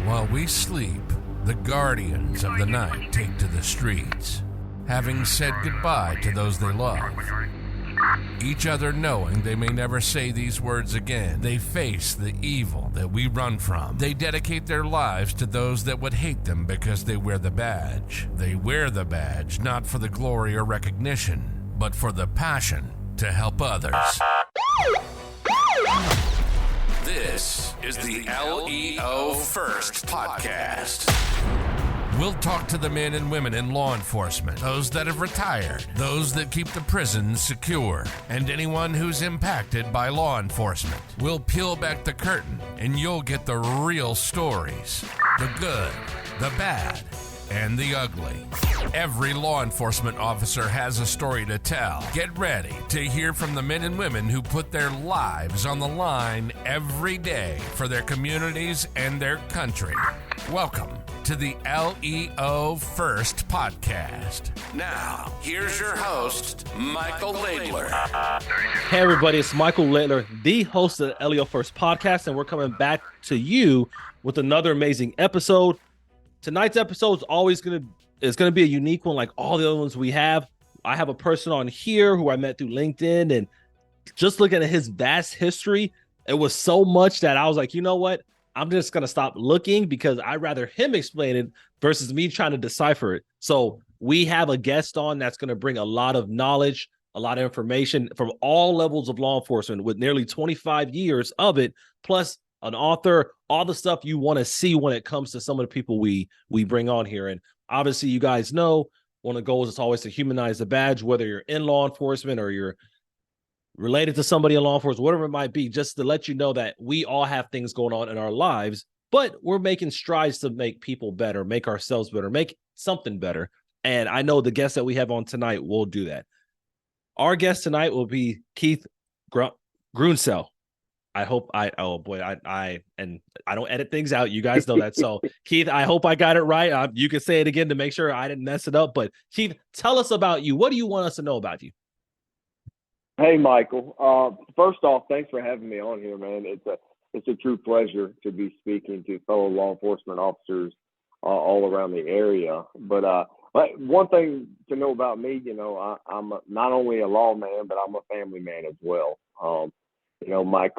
While we sleep, the guardians of the night take to the streets, having said goodbye to those they love. Each other knowing they may never say these words again, they face the evil that we run from. They dedicate their lives to those that would hate them because they wear the badge. They wear the badge not for the glory or recognition, but for the passion to help others. This is the LEO First Podcast. We'll talk to the men and women in law enforcement, those that have retired, those that keep the prisons secure, and anyone who's impacted by law enforcement. We'll peel back the curtain, and you'll get the real stories, the good, the bad, and the ugly. Every law enforcement officer has a story to tell. Get ready to hear from the men and women who put their lives on the line every day for their communities and their country. Welcome to the LEO First Podcast. Now, here's your host, Michael Laidler. Hey everybody, it's Michael Laidler, the host of the LEO First Podcast, and we're coming back to you with another amazing episode. Tonight's episode is going to be a unique one like all the other ones we have. I have a person on here who I met through LinkedIn, and just looking at his vast history, it was so much that I was like, you know what? I'm just going to stop looking because I'd rather him explain it versus me trying to decipher it. So we have a guest on that's going to bring a lot of knowledge, a lot of information from all levels of law enforcement with nearly 25 years of it, plus an author, all the stuff you want to see when it comes to some of the people we bring on here. And obviously, you guys know one of the goals is always to humanize the badge, whether you're in law enforcement or you're related to somebody in law enforcement, whatever it might be, just to let you know that we all have things going on in our lives, but we're making strides to make people better, make ourselves better, make something better. And I know the guest that we have on tonight will do that. Our guest tonight will be Keith Grounsell. I hope I don't edit things out. You guys know that. So Keith, I hope I got it right. You can say it again to make sure I didn't mess it up. But Keith, tell us about you. What do you want us to know about you? Hey, Michael. First off, thanks for having me on here, man. It's a true pleasure to be speaking to fellow law enforcement officers all around the area. But one thing to know about me, I'm not only a lawman, but I'm a family man as well. My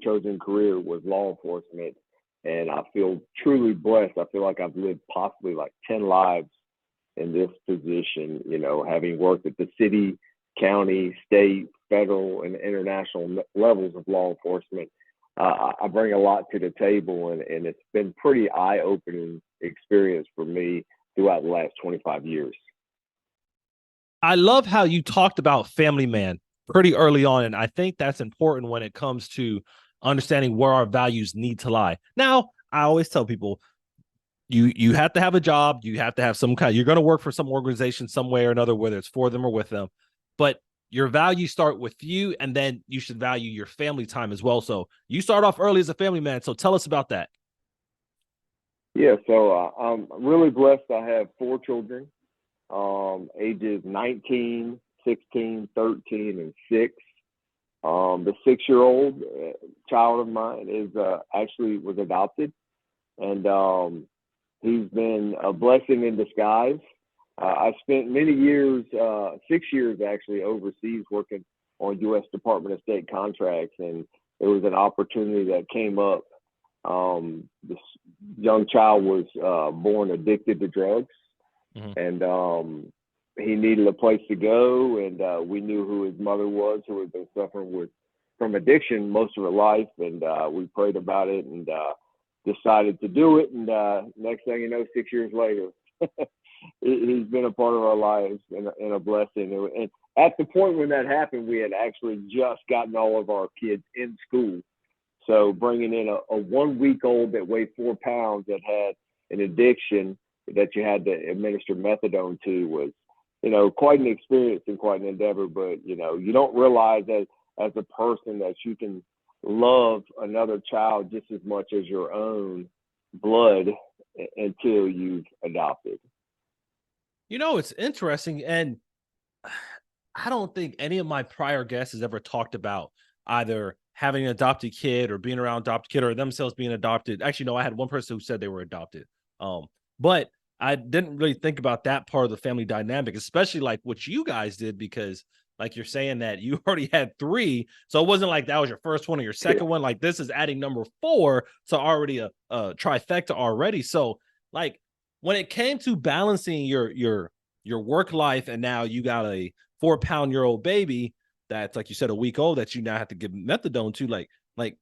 chosen career was law enforcement, and I feel truly blessed. I feel like I've lived possibly like 10 lives in this position, having worked at the city, county, state, federal, and international levels of law enforcement. I bring a lot to the table, and it's been pretty eye-opening experience for me throughout the last 25 years. I love how you talked about family man pretty early on, and I think that's important when it comes to understanding where our values need to lie. Now, I always tell people, you have to have a job, you have to have some kind, you're going to work for some organization some way or another, whether it's for them or with them, but your values start with you, and then you should value your family time as well. So you start off early as a family man, so tell us about that. Yeah, so I'm really blessed. I have 4 children, ages 19, 16, 13, and 6. The 6-year-old child of mine is actually was adopted, and he's been a blessing in disguise. I spent many years, 6 years actually, overseas working on U.S. Department of State contracts, and there was an opportunity that came up. This young child was born addicted to drugs, and he needed a place to go, and we knew who his mother was, who had been suffering from addiction most of her life, and we prayed about it and decided to do it, and next thing you know, 6 years later, he's been a part of our lives and a blessing. And at the point when that happened, we had actually just gotten all of our kids in school. So bringing in a 1-week-old that weighed 4 pounds that had an addiction that you had to administer methadone to was, quite an experience and quite an endeavor. But, you don't realize that as a person that you can love another child just as much as your own blood until you've adopted. It's interesting, and I don't think any of my prior guests has ever talked about either having an adopted kid or being around adopted kid or themselves being adopted. Actually, no, I had one person who said they were adopted. But I didn't really think about that part of the family dynamic, especially like what you guys did, because like you're saying that you already had 3. So it wasn't like that was your first one or your second one. Like this is adding number 4. So already a trifecta already. So like when it came to balancing your work life, and now you got a 4-pound-year-old baby that's, like you said, a week old that you now have to give methadone to, like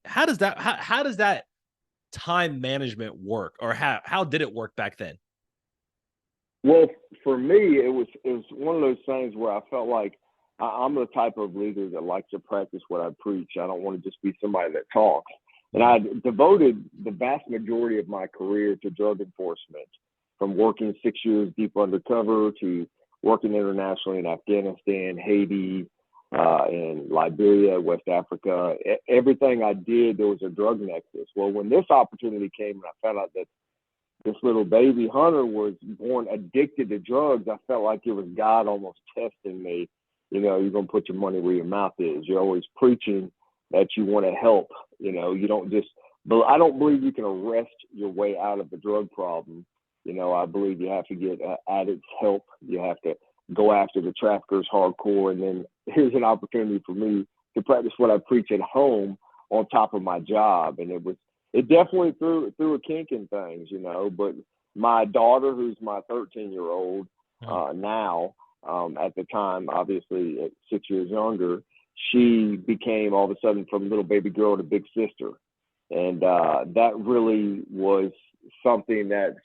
how does that time management work, or how did it work back then? Well, for me, it was one of those things where I felt like I'm the type of leader that likes to practice what I preach. I don't want to just be somebody that talks. And I devoted the vast majority of my career to drug enforcement, from working 6 years deep undercover to working internationally in Afghanistan, Haiti, in Liberia, West Africa. Everything I did, there was a drug nexus. Well, when this opportunity came and I found out that this little baby Hunter was born addicted to drugs, I felt like it was God almost testing me. You know, you're going to put your money where your mouth is. You're always preaching that you want to help. You know, you don't just, but I don't believe you can arrest your way out of the drug problem. You know, I believe you have to get addicts help. You have to go after the traffickers hardcore. And then here's an opportunity for me to practice what I preach at home on top of my job. And it definitely threw a kink in things, you know. But my daughter, who's my 13-year-old now, at the time, obviously at 6 years younger, she became all of a sudden from little baby girl to big sister. And that really was something that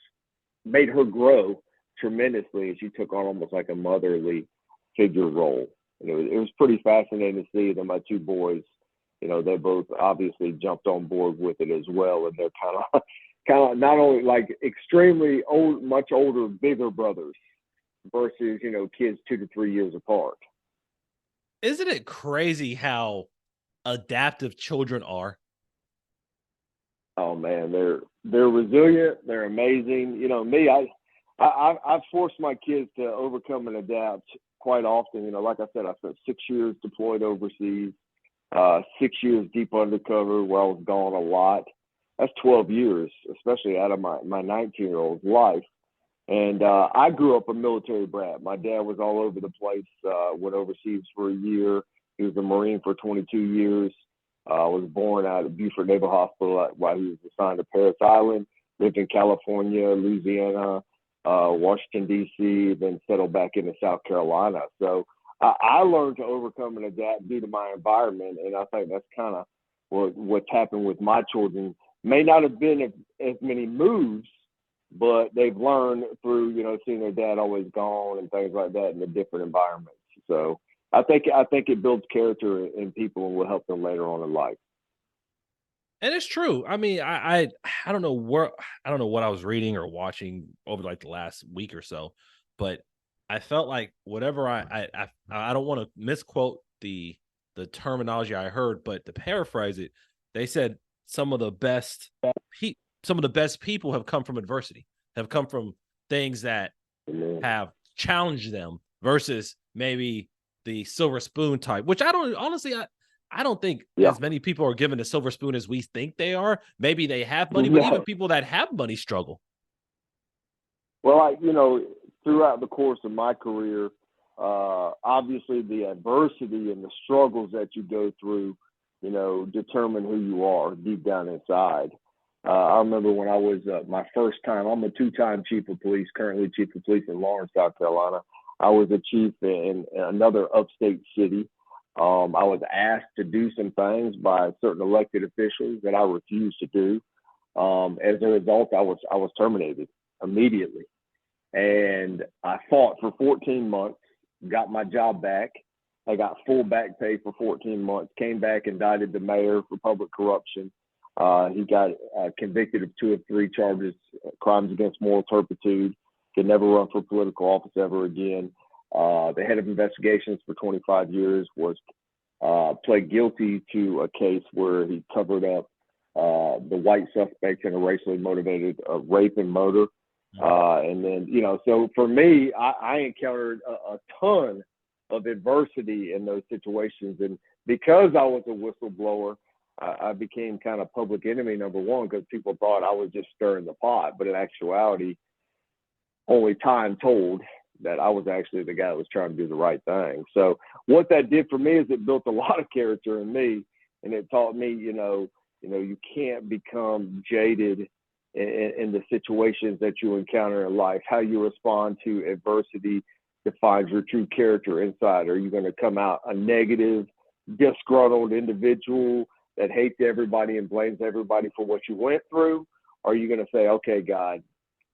made her grow tremendously. And she took on almost like a motherly figure role. And it was pretty fascinating to see that my 2 boys, you know, they both obviously jumped on board with it as well. And they're kind of not only like extremely old, much older, bigger brothers versus, you know, kids 2 to 3 years apart. Isn't it crazy how adaptive children are? Oh man, they're resilient. They're amazing. You know, me, I've forced my kids to overcome and adapt quite often. You know, like I said, I spent 6 years deployed overseas, 6 years deep undercover where I was gone a lot. That's 12 years, especially out of my 19-year-old's life. And I grew up a military brat. My dad was all over the place, went overseas for a year. He was a Marine for 22 years. Was born out of Beaufort Naval Hospital while he was assigned to Parris Island, lived in California, Louisiana, Washington, D.C., then settled back into South Carolina. So I learned to overcome and adapt due to my environment. And I think that's kind of what's happened with my children. May not have been as many moves, but they've learned through, you know, seeing their dad always gone and things like that in the different environments. So I think it builds character in people and will help them later on in life. And it's true. I mean, I don't know what I was reading or watching over like the last week or so, but I felt like whatever I don't want to misquote the terminology I heard, but to paraphrase it, they said some of the best people have come from adversity, have come from things that have challenged them versus maybe the silver spoon type, which I don't think as many people are given the silver spoon as we think they are. Maybe they have money, but even people that have money struggle. Well, you know, throughout the course of my career, obviously the adversity and the struggles that you go through, you know, determine who you are deep down inside. I remember when I was my first time, I'm a 2-time chief of police, currently chief of police in Lawrence, South Carolina. I was a chief in another upstate city. I was asked to do some things by certain elected officials that I refused to do. As a result, I was terminated immediately. And I fought for 14 months, got my job back. I got full back pay for 14 months, came back, indicted the mayor for public corruption. He got convicted of 2 of 3 charges, crimes against moral turpitude, could never run for political office ever again. The head of investigations for 25 years was pled guilty to a case where he covered up the white suspects in a racially motivated rape and murder. And then, you know, so for me, I encountered a ton of adversity in those situations. And because I was a whistleblower, I became kind of public enemy number one because people thought I was just stirring the pot. But in actuality, only time told that I was actually the guy that was trying to do the right thing. So what that did for me is it built a lot of character in me, and it taught me, you can't become jaded in the situations that you encounter in life. How you respond to adversity defines your true character inside. Are you going to come out a negative, disgruntled individual that hates everybody and blames everybody for what you went through? Or are you going to say, okay, God,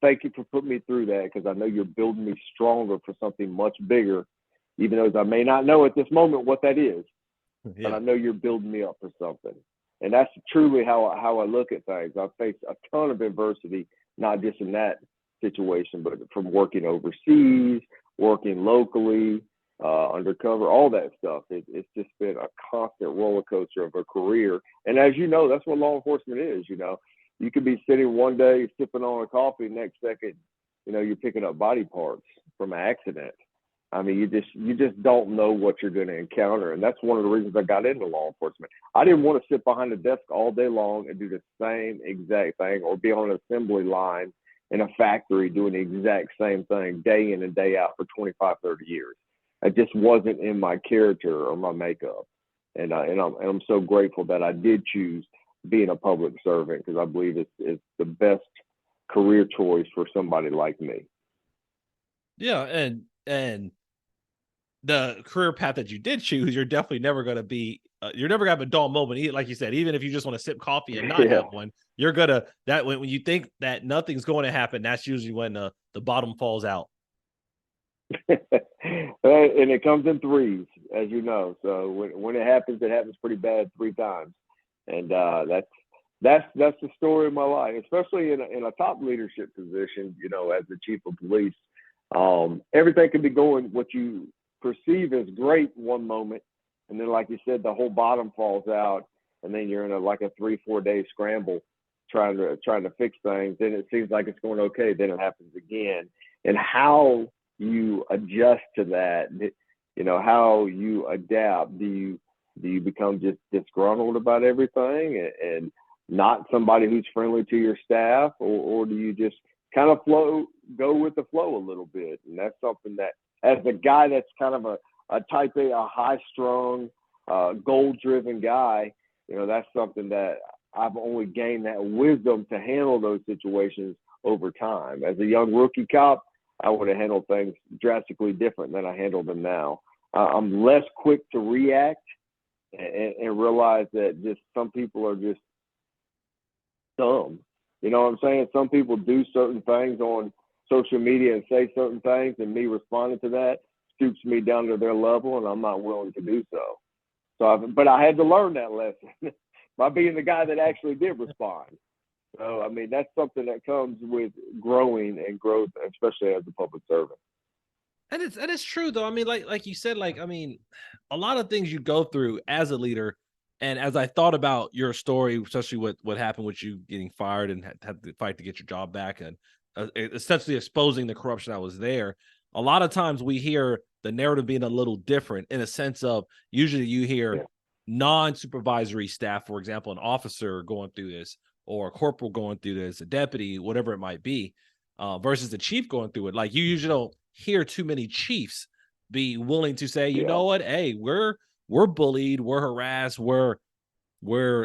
thank you for putting me through that, because I know you're building me stronger for something much bigger, even though I may not know at this moment what that is, but I know you're building me up for something. And that's truly how I look at things. I've faced a ton of adversity, not just in that situation, but from working overseas, working locally, undercover, all that stuff. It's just been a constant roller coaster of a career. And as you know, that's what law enforcement is. You could be sitting one day sipping on a coffee, next second, you're picking up body parts from an accident. I mean, you just don't know what you're going to encounter. And that's one of the reasons I got into law enforcement. I didn't want to sit behind a desk all day long and do the same exact thing, or be on an assembly line in a factory doing the exact same thing day in and day out for 25, 30 years. It just wasn't in my character or my makeup. And I'm so grateful that I did choose being a public servant, because I believe it's the best career choice for somebody like me. Yeah, and the career path that you did choose, you're definitely never going to be, you're never going to have a dull moment. Like you said, even if you just want to sip coffee and not have one, you're going to, that when you think that nothing's going to happen, that's usually when the bottom falls out. And it comes in threes, as you know. So when it happens pretty bad 3 times. And that's the story of my life, especially in a top leadership position, as the chief of police. Everything can be going what you perceive as great one moment, and then, like you said, the whole bottom falls out, and then you're in a 3-4 day scramble trying to fix things. Then it seems like it's going okay, then it happens again. And how you adjust to that, how you adapt. Do you become just disgruntled about everything and not somebody who's friendly to your staff, or do you just kind of go with the flow a little bit? And that's something that, as a guy that's kind of a type A, a high-strung, goal-driven guy, that's something that I've only gained that wisdom to handle those situations over time. As a young rookie cop, I would have handled things drastically different than I handle them now. I'm less quick to react and realize that just some people are just dumb. You know what I'm saying? Some people do certain things on social media and say certain things, and me responding to that stoops me down to their level, and I'm not willing to do so. But I had to learn that lesson by being the guy that actually did respond. So, I mean, that's something that comes with growing and growth, especially as a public servant. And it's true though. I mean, like you said, a lot of things you go through as a leader. And as I thought about your story, especially what happened with you getting fired and had to fight to get your job back, and essentially exposing the corruption that was there, a lot of times we hear the narrative being a little different, in a sense of, usually you hear non-supervisory staff, for example, an officer going through this, or a corporal going through this, a deputy, whatever it might be, versus the chief going through it. Like, you usually don't hear too many chiefs be willing to say, you know what, hey, we're bullied, we're harassed, we're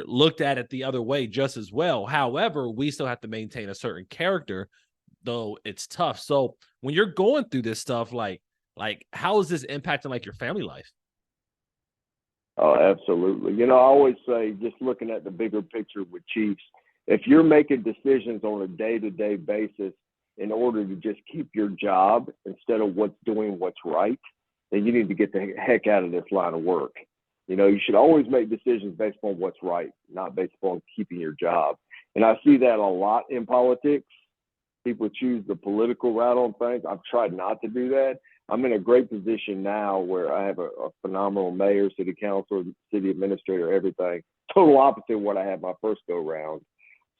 looked at it the other way just as well. However, we still have to maintain a certain character, though it's tough. So when you're going through this stuff, like how is this impacting your family life? Oh, absolutely. I always say, just looking at the bigger picture with chiefs, if you're making decisions on a day-to-day basis in order to just keep your job instead of what's right, then you need to get the heck out of this line of work. You should always make decisions based on what's right, not based on keeping your job. And I see that a lot in politics. People choose the political route on things. I've tried not to do that. I'm in a great position now where I have a phenomenal mayor, city council, city administrator, everything. Total opposite of what I had my first go round.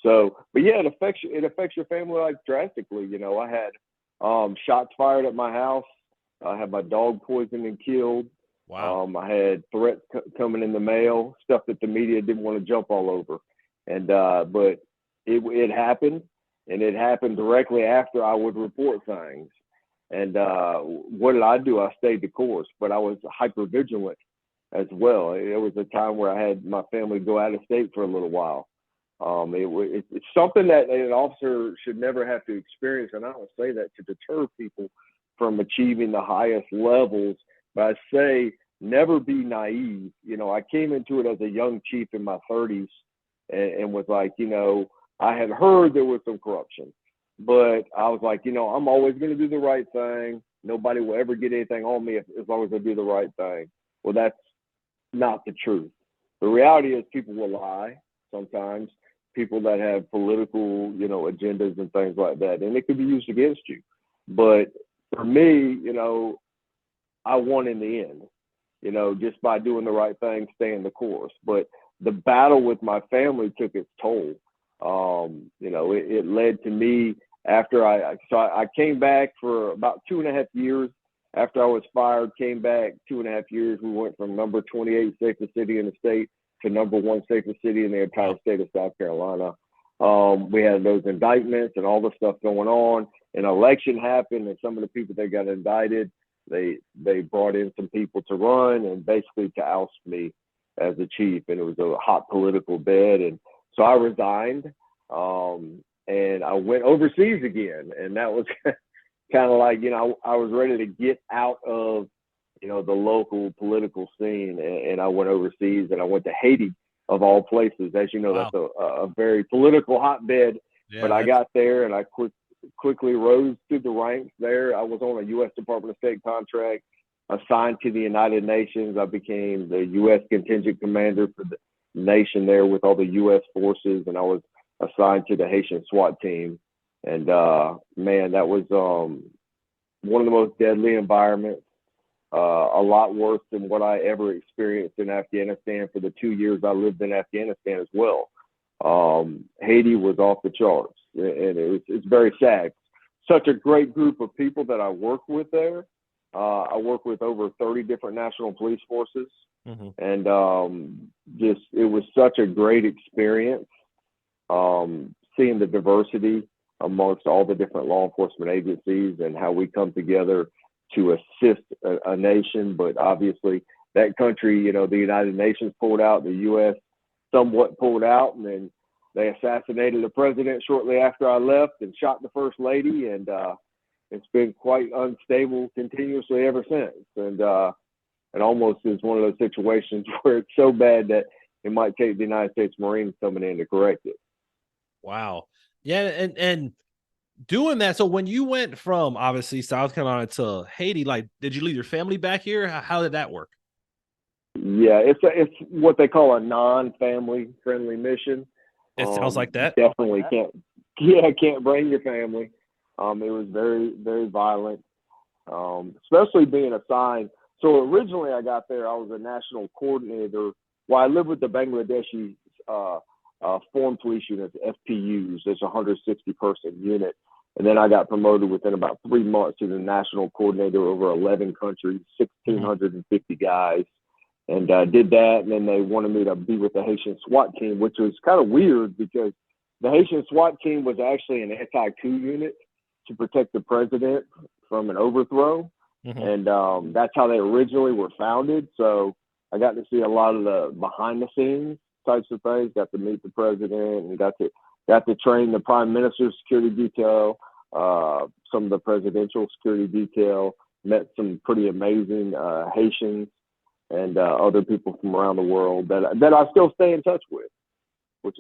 So, but yeah, it affects your family life drastically. I had shots fired at my house. I had my dog poisoned and killed. Wow. I had threats coming in the mail, stuff that the media didn't want to jump all over. And but it happened, and it happened directly after I would report things. And what did I do? I stayed the course, but I was hyper vigilant as well. It was a time where I had my family go out of state for a little while. It's something that an officer should never have to experience, and I don't say that to deter people from achieving the highest levels, but I say never be naive. You know, I came into it as a young chief in my 30s and was like, you know, I had heard there was some corruption, but I was like, you know, I'm always going to do the right thing. Nobody will ever get anything on me as long as I do the right thing. Well, that's not the truth. The reality is people will lie sometimes, people that have political, you know, agendas and things like that, and it could be used against you. But for me, you know, I won in the end, you know, just by doing the right thing, staying the course. But the battle with my family took its toll. You know, it led to me after I came back for about 2.5 years. After I was fired, came back 2.5 years. We went from number 28 safest city in the state to number 1 safest city in the entire state of South Carolina. We had those indictments and all the stuff going on. An election happened, and some of the people that got indicted, they brought in some people to run and basically to oust me as a chief. And it was a hot political bed. And so I resigned, and I went overseas again. And that was kind of like, you know, I was ready to get out of, you know, the local political scene, and I went overseas, and I went to Haiti, of all places. As you know, wow. That's a very political hotbed. Yeah, but I got there, and I quickly rose through the ranks there. I was on a U.S. Department of State contract, assigned to the United Nations. I became the U.S. contingent commander for the nation there with all the U.S. forces, and I was assigned to the Haitian SWAT team. And man, that was one of the most deadly environments, a lot worse than what I ever experienced in Afghanistan for the 2 years I lived in Afghanistan as well. Haiti was off the charts, and it's very sad. Such a great group of people that I work with there. I work with over 30 different national police forces, and just it was such a great experience seeing the diversity amongst all the different law enforcement agencies and how we come together to assist a nation. But obviously that country, you know, the United Nations pulled out, the U.S. somewhat pulled out, and then they assassinated the president shortly after I left and shot the first lady. And it's been quite unstable continuously ever since. And it almost is one of those situations where it's so bad that it might take the United States Marines coming in to correct it. Wow. Yeah. And doing that. So when you went from obviously South Carolina to Haiti, like, did you leave your family back here? How did that work? Yeah, it's what they call a non-family friendly mission. It sounds like that. Definitely can't bring your family. It was very, very violent, especially being assigned. So originally I got there, I was a national coordinator. Well, I lived with the Bangladeshi foreign police units, FPUs. It's a 160-person unit. And then I got promoted within about 3 months to the national coordinator over 11 countries, 1,650 guys. And did that, and then they wanted me to be with the Haitian SWAT team, which was kind of weird because the Haitian SWAT team was actually an anti-coup unit to protect the president from an overthrow. And that's how they originally were founded. So I got to see a lot of the behind-the-scenes types of things, got to meet the president, and got to train the prime minister's security detail, some of the presidential security detail, met some pretty amazing Haitians and other people from around the world that I still stay in touch with, which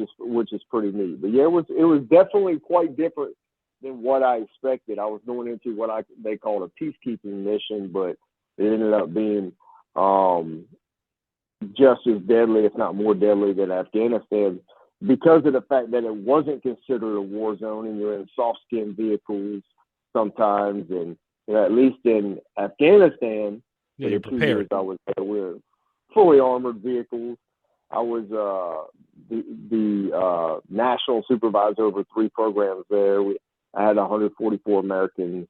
is pretty neat. But yeah, it was definitely quite different than what I expected. I was going into what they called a peacekeeping mission, but it ended up being just as deadly, if not more deadly, than Afghanistan, because of the fact that it wasn't considered a war zone, and you're in soft-skinned vehicles sometimes, and you know, at least in Afghanistan. Yeah, for the 2 years I was there, we were fully armored vehicles. I was the national supervisor over 3 programs there. I had 144 Americans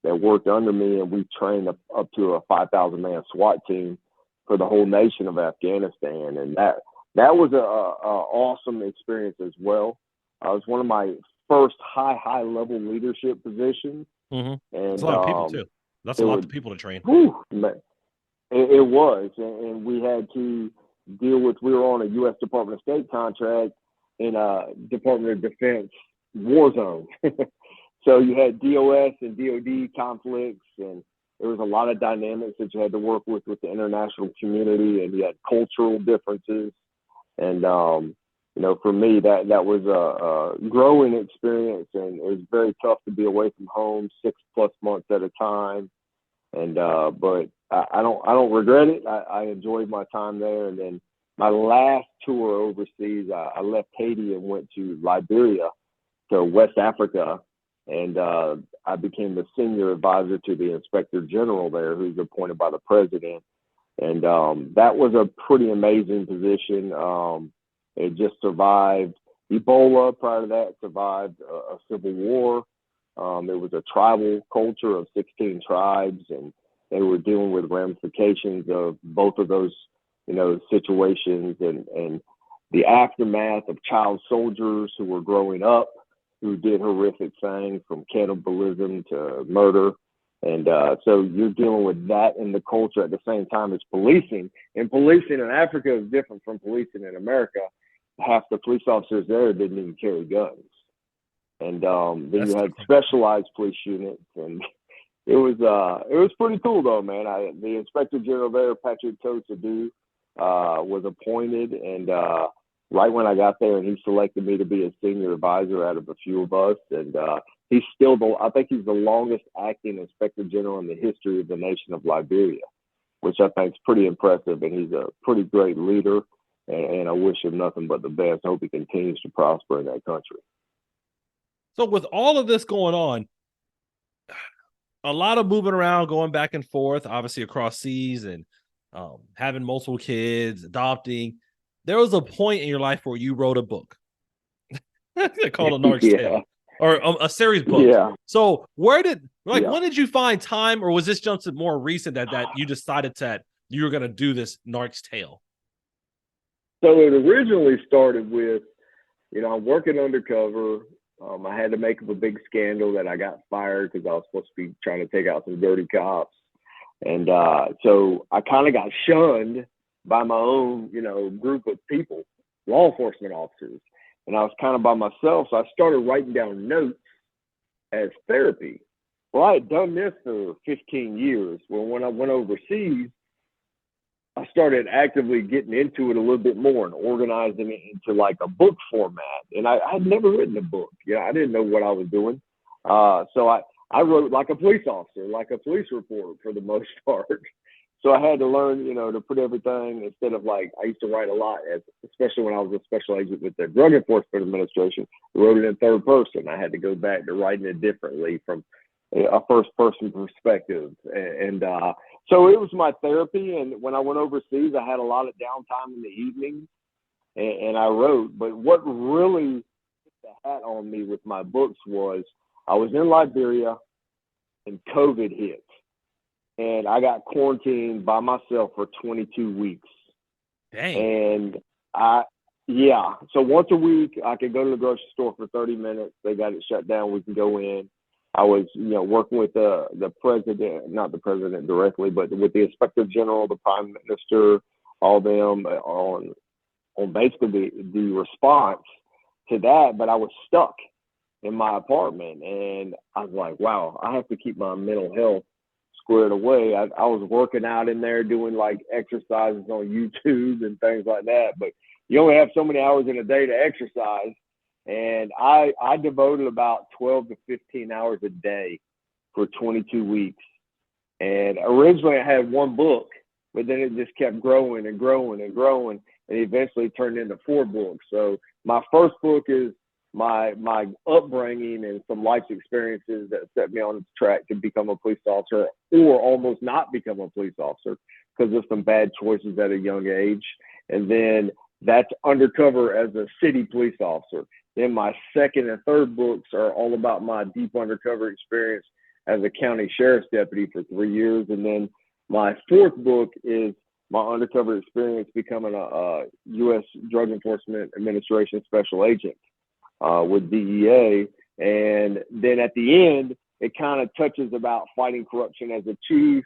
that worked under me, and we trained up to a 5,000-man SWAT team. for the whole nation of Afghanistan. And that was a awesome experience as well. It was one of my first high level leadership positions. Mm-hmm. And it's a lot of people too. That's a lot of people to train. It was, and we had to deal with. We were on a U.S. Department of State contract in a Department of Defense war zone. So you had DOS and DOD conflicts, and there was a lot of dynamics that you had to work with the international community, and you had cultural differences. And for me, that was a growing experience, and it was very tough to be away from home 6+ months at a time. And but I don't regret it. I enjoyed my time there. And then my last tour overseas, I left Haiti and went to Liberia, to West Africa, and I became the senior advisor to the Inspector General there, who's appointed by the president. And that was a pretty amazing position. It just survived Ebola. Prior to that, survived a civil war. It was a tribal culture of 16 tribes, and they were dealing with ramifications of both of those, situations, and the aftermath of child soldiers who were growing up, who did horrific things from cannibalism to murder. And so you're dealing with that in the culture at the same time as policing. And policing in Africa is different from policing in America. Half the police officers there didn't even carry guns. And then you had specialized police units, and it was pretty cool though, man. The Inspector General there, Patrick Tosadou, was appointed, and right when I got there, and he selected me to be a senior advisor out of a few of us, and he's still I think he's the longest acting Inspector General in the history of the nation of Liberia, which I think is pretty impressive, and he's a pretty great leader, and I wish him nothing but the best. I hope he continues to prosper in that country. So with all of this going on, a lot of moving around, going back and forth, obviously across seas, and having multiple kids, adopting, there was a point in your life where you wrote a book called A NARC'S Tale, or a series book. Yeah. So when did you find time, or was this just more recent that you decided that you were going to do this NARC'S Tale? So it originally started with, I'm working undercover. I had to make up a big scandal that I got fired because I was supposed to be trying to take out some dirty cops. And so I kind of got shunned by my own, group of people, law enforcement officers. And I was kind of by myself. So I started writing down notes as therapy. Well, I had done this for 15 years. Well, when I went overseas, I started actively getting into it a little bit more and organizing it into like a book format. And I'd never written a book. I didn't know what I was doing. So I wrote like a police officer, like a police report for the most part. So I had to learn, to put everything, instead of like, I used to write a lot, especially when I was a special agent with the Drug Enforcement Administration, I wrote it in third person. I had to go back to writing it differently from a first person perspective. And so it was my therapy. And when I went overseas, I had a lot of downtime in the evenings, and I wrote. But what really put the hat on me with my books was I was in Liberia and COVID hit. And I got quarantined by myself for 22 weeks. Dang. And so once a week, I could go to the grocery store for 30 minutes. They got it shut down. We can go in. I was, working with the president, not the president directly, but with the Inspector General, the Prime Minister, all them on basically the response to that. But I was stuck in my apartment, and I was like, wow, I have to keep my mental health squared away. I was working out in there, doing like exercises on YouTube and things like that. But you only have so many hours in a day to exercise. And I devoted about 12 to 15 hours a day for 22 weeks. And originally I had one book, but then it just kept growing and growing and growing, and eventually turned into 4 books. So my first book is my upbringing and some life experiences that set me on the track to become a police officer, or almost not become a police officer because of some bad choices at a young age. And then that's undercover as a city police officer. Then my second and third books are all about my deep undercover experience as a county sheriff's deputy for 3 years. And then my fourth book is my undercover experience becoming a U.S. Drug Enforcement Administration special agent with DEA. And then at the end, it kind of touches about fighting corruption as a chief.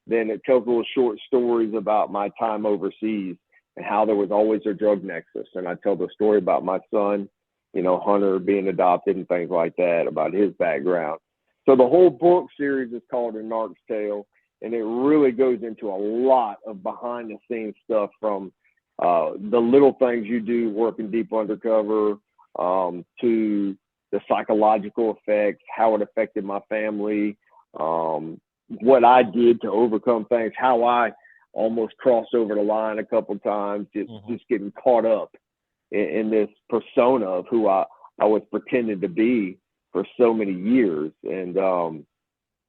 Then it tells little short stories about my time overseas and how there was always a drug nexus. And I tell the story about my son, Hunter being adopted and things like that, about his background. So the whole book series is called A NARC'S TALE, and it really goes into a lot of behind the scenes stuff, from the little things you do working deep undercover to the psychological effects, how it affected my family, what I did to overcome things, how I almost crossed over the line a couple of times, just getting caught up in this persona of who I was pretending to be for so many years. And, and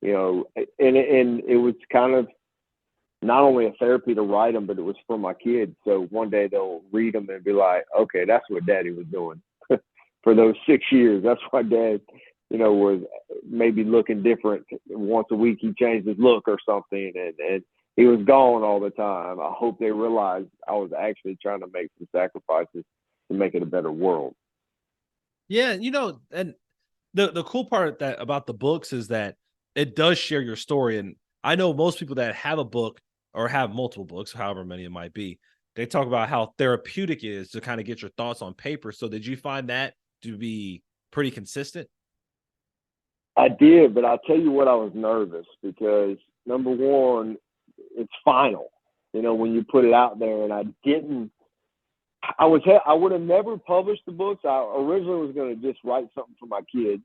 it was kind of not only a therapy to write them, but it was for my kids. So one day they'll read them and be like, okay, that's what Daddy was doing for those 6 years. That's why Dad, was maybe looking different. Once a week, he changed his look or something, and he was gone all the time. I hope they realized I was actually trying to make some sacrifices to make it a better world. Yeah, and the cool part about the books is that it does share your story. And I know most people that have a book or have multiple books, however many it might be, they talk about how therapeutic it is to kind of get your thoughts on paper. So did you find that to be pretty consistent? I did, but I'll tell you what, I was nervous because, number one, it's final. When you put it out there, and I would have never published the books. I originally was going to just write something for my kids.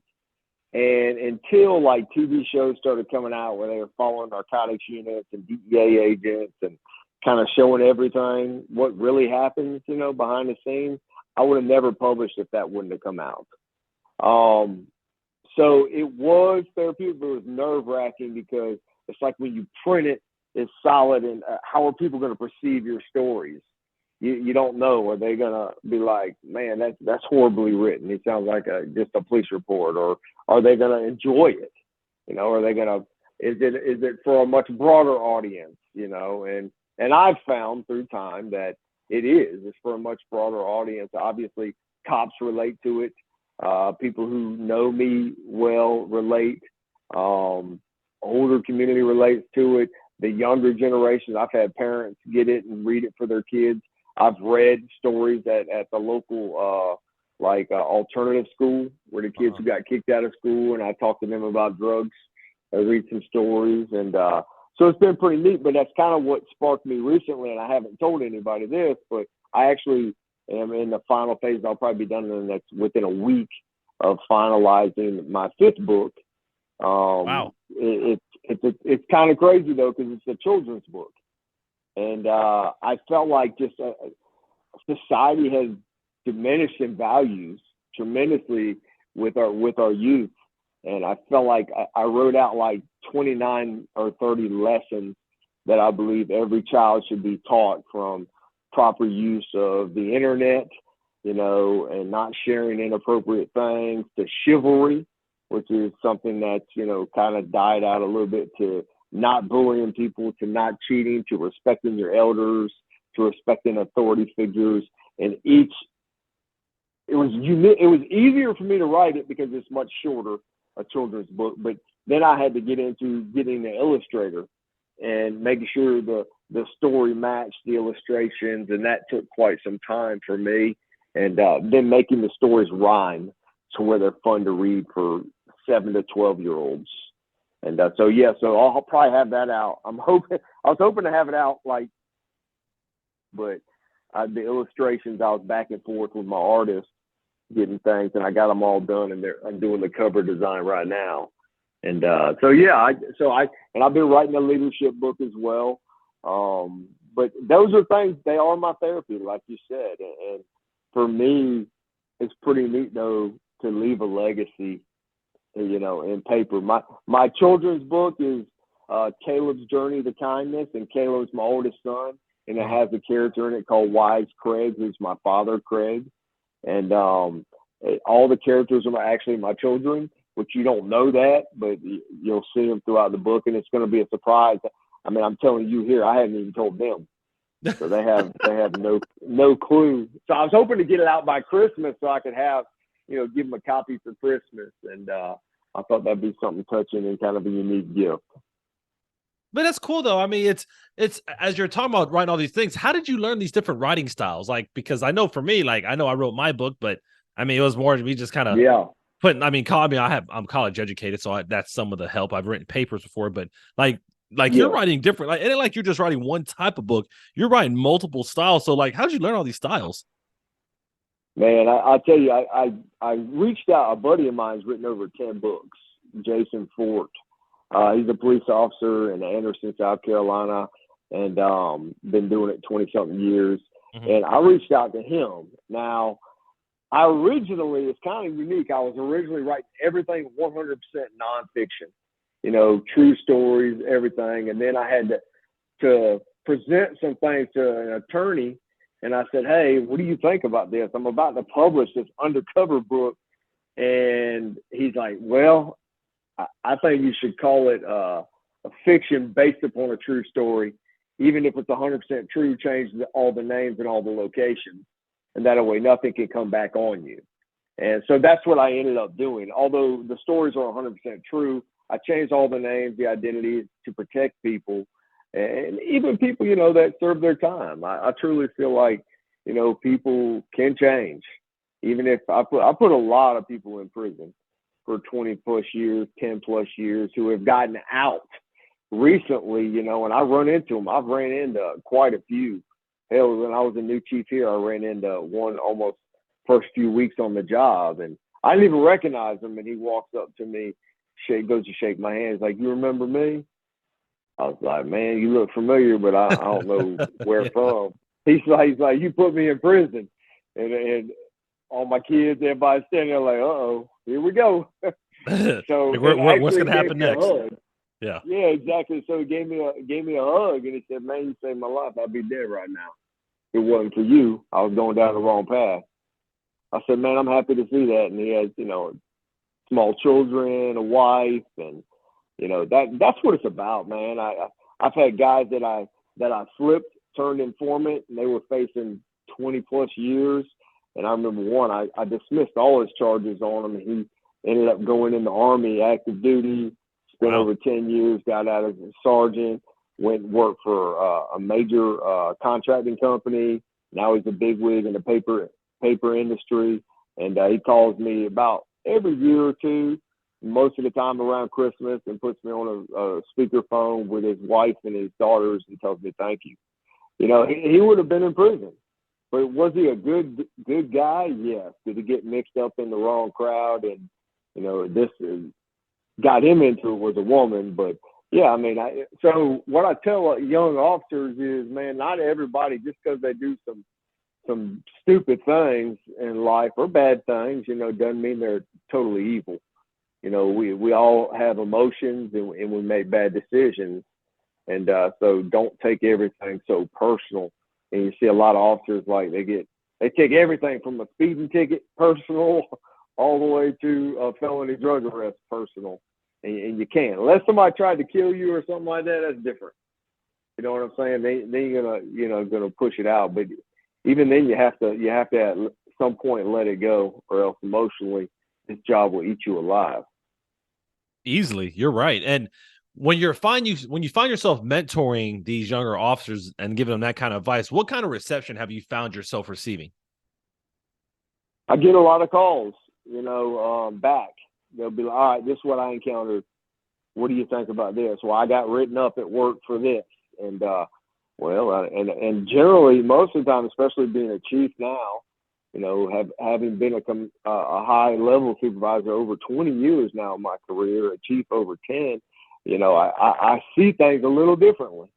And until like TV shows started coming out where they were following narcotics units and DEA agents and kind of showing everything, what really happens, behind the scenes, I would have never published if that wouldn't have come out. So it was therapeutic, but it was nerve-wracking because it's like when you print it, it's solid, and how are people going to perceive your stories? You don't know. Are they going to be like, man, that's horribly written. It sounds like just a police report. Or are they going to enjoy it? Are they going to, is it for a much broader audience? And I've found through time that it's for a much broader audience. Obviously, cops relate to it. People who know me well relate. Older community relates to it. The younger generation, I've had parents get it and read it for their kids. I've read stories at the local alternative school where the kids who got kicked out of school, and I talk to them about drugs. I read some stories, and so it's been pretty neat. But that's kind of what sparked me recently, and I haven't told anybody this, but I actually am in the final phase. I'll probably be done within a week of finalizing my 5th book. Wow. It's kind of crazy though, because it's a children's book. And I felt like just society has diminished in values tremendously with our youth. And I felt like I wrote out like 29 or 30 lessons that I believe every child should be taught, from proper use of the internet, and not sharing inappropriate things, to chivalry, which is something that's, kind of died out a little bit, to not bullying people, to not cheating, to respecting your elders, to respecting authority figures. And it was easier for me to write it because it's much shorter, a children's book. But then I had to get into getting the illustrator and making sure the story matched the illustrations. And that took quite some time for me. And then making the stories rhyme to where they're fun to read for 7 to 12-year-olds. And so I'll probably have that out. I was hoping to have it out but the illustrations, I was back and forth with my artist getting things, and I got them all done, and I'm doing the cover design right now. And I've been writing a leadership book as well. But those are things, they are my therapy, like you said. And for me, it's pretty neat though to leave a legacy, in paper. My children's book is Caleb's Journey to Kindness, and Caleb's my oldest son, and it has a character in it called Wise Craig, who's my father, Craig. And all the characters are actually my children, which you don't know that, but you'll see them throughout the book, and it's going to be a surprise. I mean, I'm telling you here, I haven't even told them. So they have no clue. So I was hoping to get it out by Christmas so I could have, give them a copy for Christmas. And I thought that'd be something touching and kind of a unique gift. But that's cool though. I mean, it's as you're talking about writing all these things, how did you learn these different writing styles? Like, because I know for me, like I know I wrote my book, but I mean, it was more me just kind of I'm college educated, so that's some of the help. I've written papers before, but like you're writing different. Like, it ain't like you're just writing one type of book. You're writing multiple styles. So like, how did you learn all these styles? Man, I'll tell you, I reached out. A buddy of mine's written over 10 books, Jason Fort. He's a police officer in Anderson, South Carolina, and been doing it 20-something years. Mm-hmm. And I reached out to him. Now, it's kind of unique. I was originally writing everything 100% nonfiction, true stories, everything. And then I had to present some things to an attorney. And I said, hey, what do you think about this? I'm about to publish this undercover book. And he's like, well, I think you should call it a fiction based upon a true story. Even if it's 100% true, change all the names and all the locations. And that way nothing can come back on you. And so that's what I ended up doing. Although the stories are 100% true, I changed all the names, the identities to protect people. And even people, that serve their time. I truly feel like, people can change. Even if I put a lot of people in prison for 20 plus years, 10 plus years who have gotten out recently, and I run into them. I've ran into quite a few. Hell, when I was a new chief here, I ran into one almost first few weeks on the job, and I didn't even recognize him. And he walks up to me, goes to shake my hand. He's like, "You remember me?" I was like, "Man, you look familiar, but I don't know where from." He's like, "You put me in prison," and all my kids, everybody's standing there like, "Uh-oh, here we go." So what's gonna happen next? Yeah, exactly. So he gave me a hug, and he said, "Man, you saved my life. I'd be dead right now. If it wasn't for you, I was going down the wrong path." I said, "Man, I'm happy to see that." And he has, small children, a wife, and that's what it's about, man. I've had guys that I flipped, turned informant, and they were facing 20 plus years. And I remember one, I dismissed all his charges on him, and he ended up going in the Army, active duty. Spent over 10 years, got out as a sergeant, went and worked for a major contracting company. Now he's a bigwig in the paper industry. And he calls me about every year or two, most of the time around Christmas, and puts me on a speakerphone with his wife and his daughters and tells me thank you. He would have been in prison. But was he a good guy? Yes. Did he get mixed up in the wrong crowd? And, this got him into it was a woman. But yeah, I mean, so what I tell young officers is, man, not everybody, just because they do some stupid things in life or bad things, doesn't mean they're totally evil. We all have emotions and we make bad decisions. And so don't take everything so personal. And you see a lot of officers, like they take everything from a speeding ticket personal all the way to a felony drug arrest personal. And you can't, unless somebody tried to kill you or something like that. That's different. You know what I'm saying? They ain't gonna push it out. But even then, you have to at some point let it go, or else emotionally, this job will eat you alive. Easily, you're right. And when you find yourself mentoring these younger officers and giving them that kind of advice, what kind of reception have you found yourself receiving? I get a lot of calls, back. They'll be like, "All right, this is what I encountered. What do you think about this?" "Well, I got written up at work for this." And, and generally, most of the time, especially being a chief now, having been a high-level supervisor over 20 years now in my career, a chief over 10, I see things a little differently,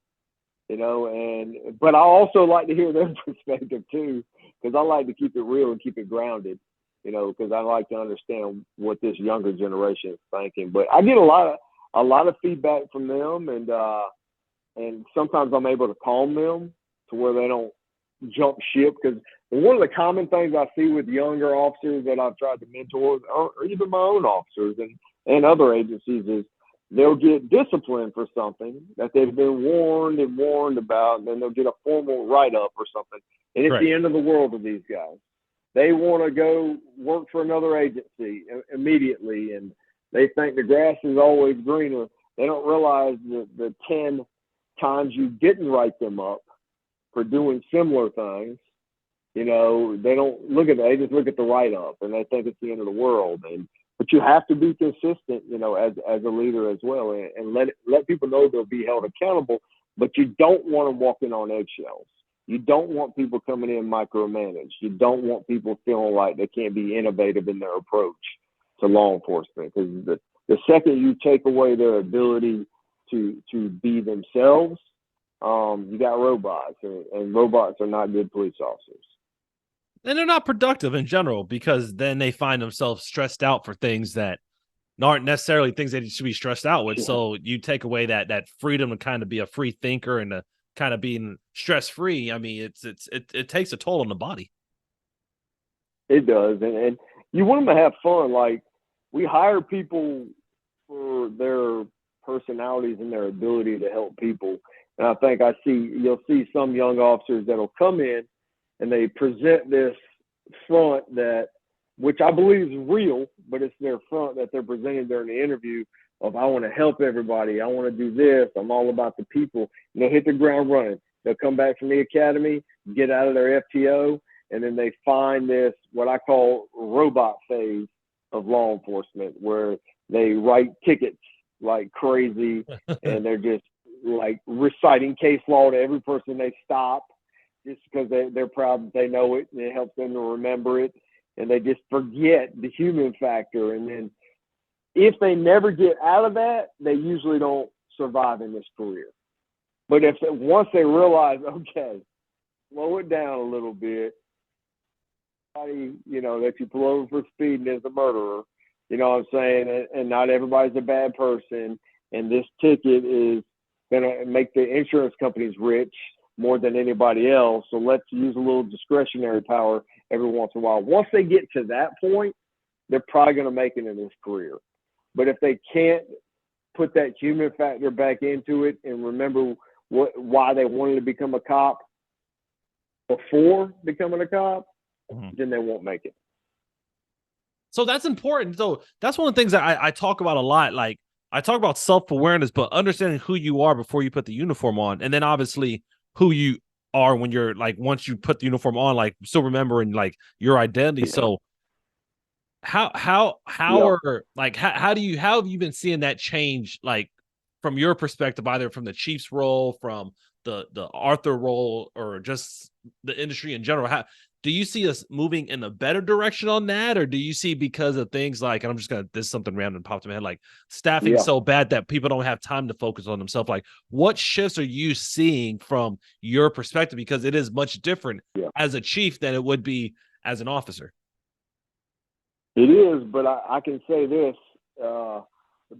but I also like to hear their perspective too, because I like to keep it real and keep it grounded. Because I like to understand what this younger generation is thinking. But I get a lot of feedback from them, and sometimes I'm able to calm them to where they don't jump ship. Because one of the common things I see with younger officers that I've tried to mentor, or even my own officers and other agencies, is they'll get disciplined for something that they've been warned about, and then they'll get a formal write-up or something. And it's the end of the world to these guys. They want to go work for another agency immediately, and they think the grass is always greener. They don't realize the 10 times you didn't write them up for doing similar things. They don't look at that. They just look at the write-up, and they think it's the end of the world. But you have to be consistent, as a leader as well, and let people know they'll be held accountable. But you don't want them walking on eggshells. You don't want people coming in micromanaged. You don't want people feeling like they can't be innovative in their approach to law enforcement, because the second you take away their ability to be themselves, you got robots, and robots are not good police officers. And they're not productive in general, because then they find themselves stressed out for things that aren't necessarily things they should be stressed out with. Yeah. So you take away that freedom to kind of be a free thinker and to kind of being stress-free. I mean, it takes a toll on the body. It does. And you want them to have fun. Like, we hire people for their personalities and their ability to help people. And I think you'll see some young officers that'll come in and they present this front which I believe is real, but it's their front that they're presenting during the interview of, I want to help everybody. I want to do this. I'm all about the people. And they'll hit the ground running. They'll come back from the academy, get out of their FTO, and then they find this, what I call robot phase of law enforcement, where they write tickets like crazy and they're just like reciting case law to every person they stop, just because they're proud that they know it and it helps them to remember it. And they just forget the human factor. And then if they never get out of that, they usually don't survive in this career. But once they realize, okay, slow it down a little bit, that you pull over for speeding is a murderer, you know what I'm saying? And not everybody's a bad person. And this ticket is going to make the insurance companies rich more than anybody else. So let's use a little discretionary power every once in a while. Once they get to that point, they're probably going to make it in this career. But if they can't put that human factor back into it and remember why they wanted to become a cop before becoming a cop, then they won't make it. So that's important. So that's one of the things that I talk about a lot. Like, I talk about self-awareness, but understanding who you are before you put the uniform on. And then obviously who you are when you're like, once you put the uniform on, like still remembering like your identity. So how have you been seeing that change, like from your perspective, either from the Chiefs role, from the Arthur role, or just the industry in general? How do you see us moving in a better direction on that? Or do you see, because of things like, and this is something random popped in my head, like staffing so bad that people don't have time to focus on themselves? Like, what shifts are you seeing from your perspective? Because it is much different as a chief than it would be as an officer. It is, but I can say this, the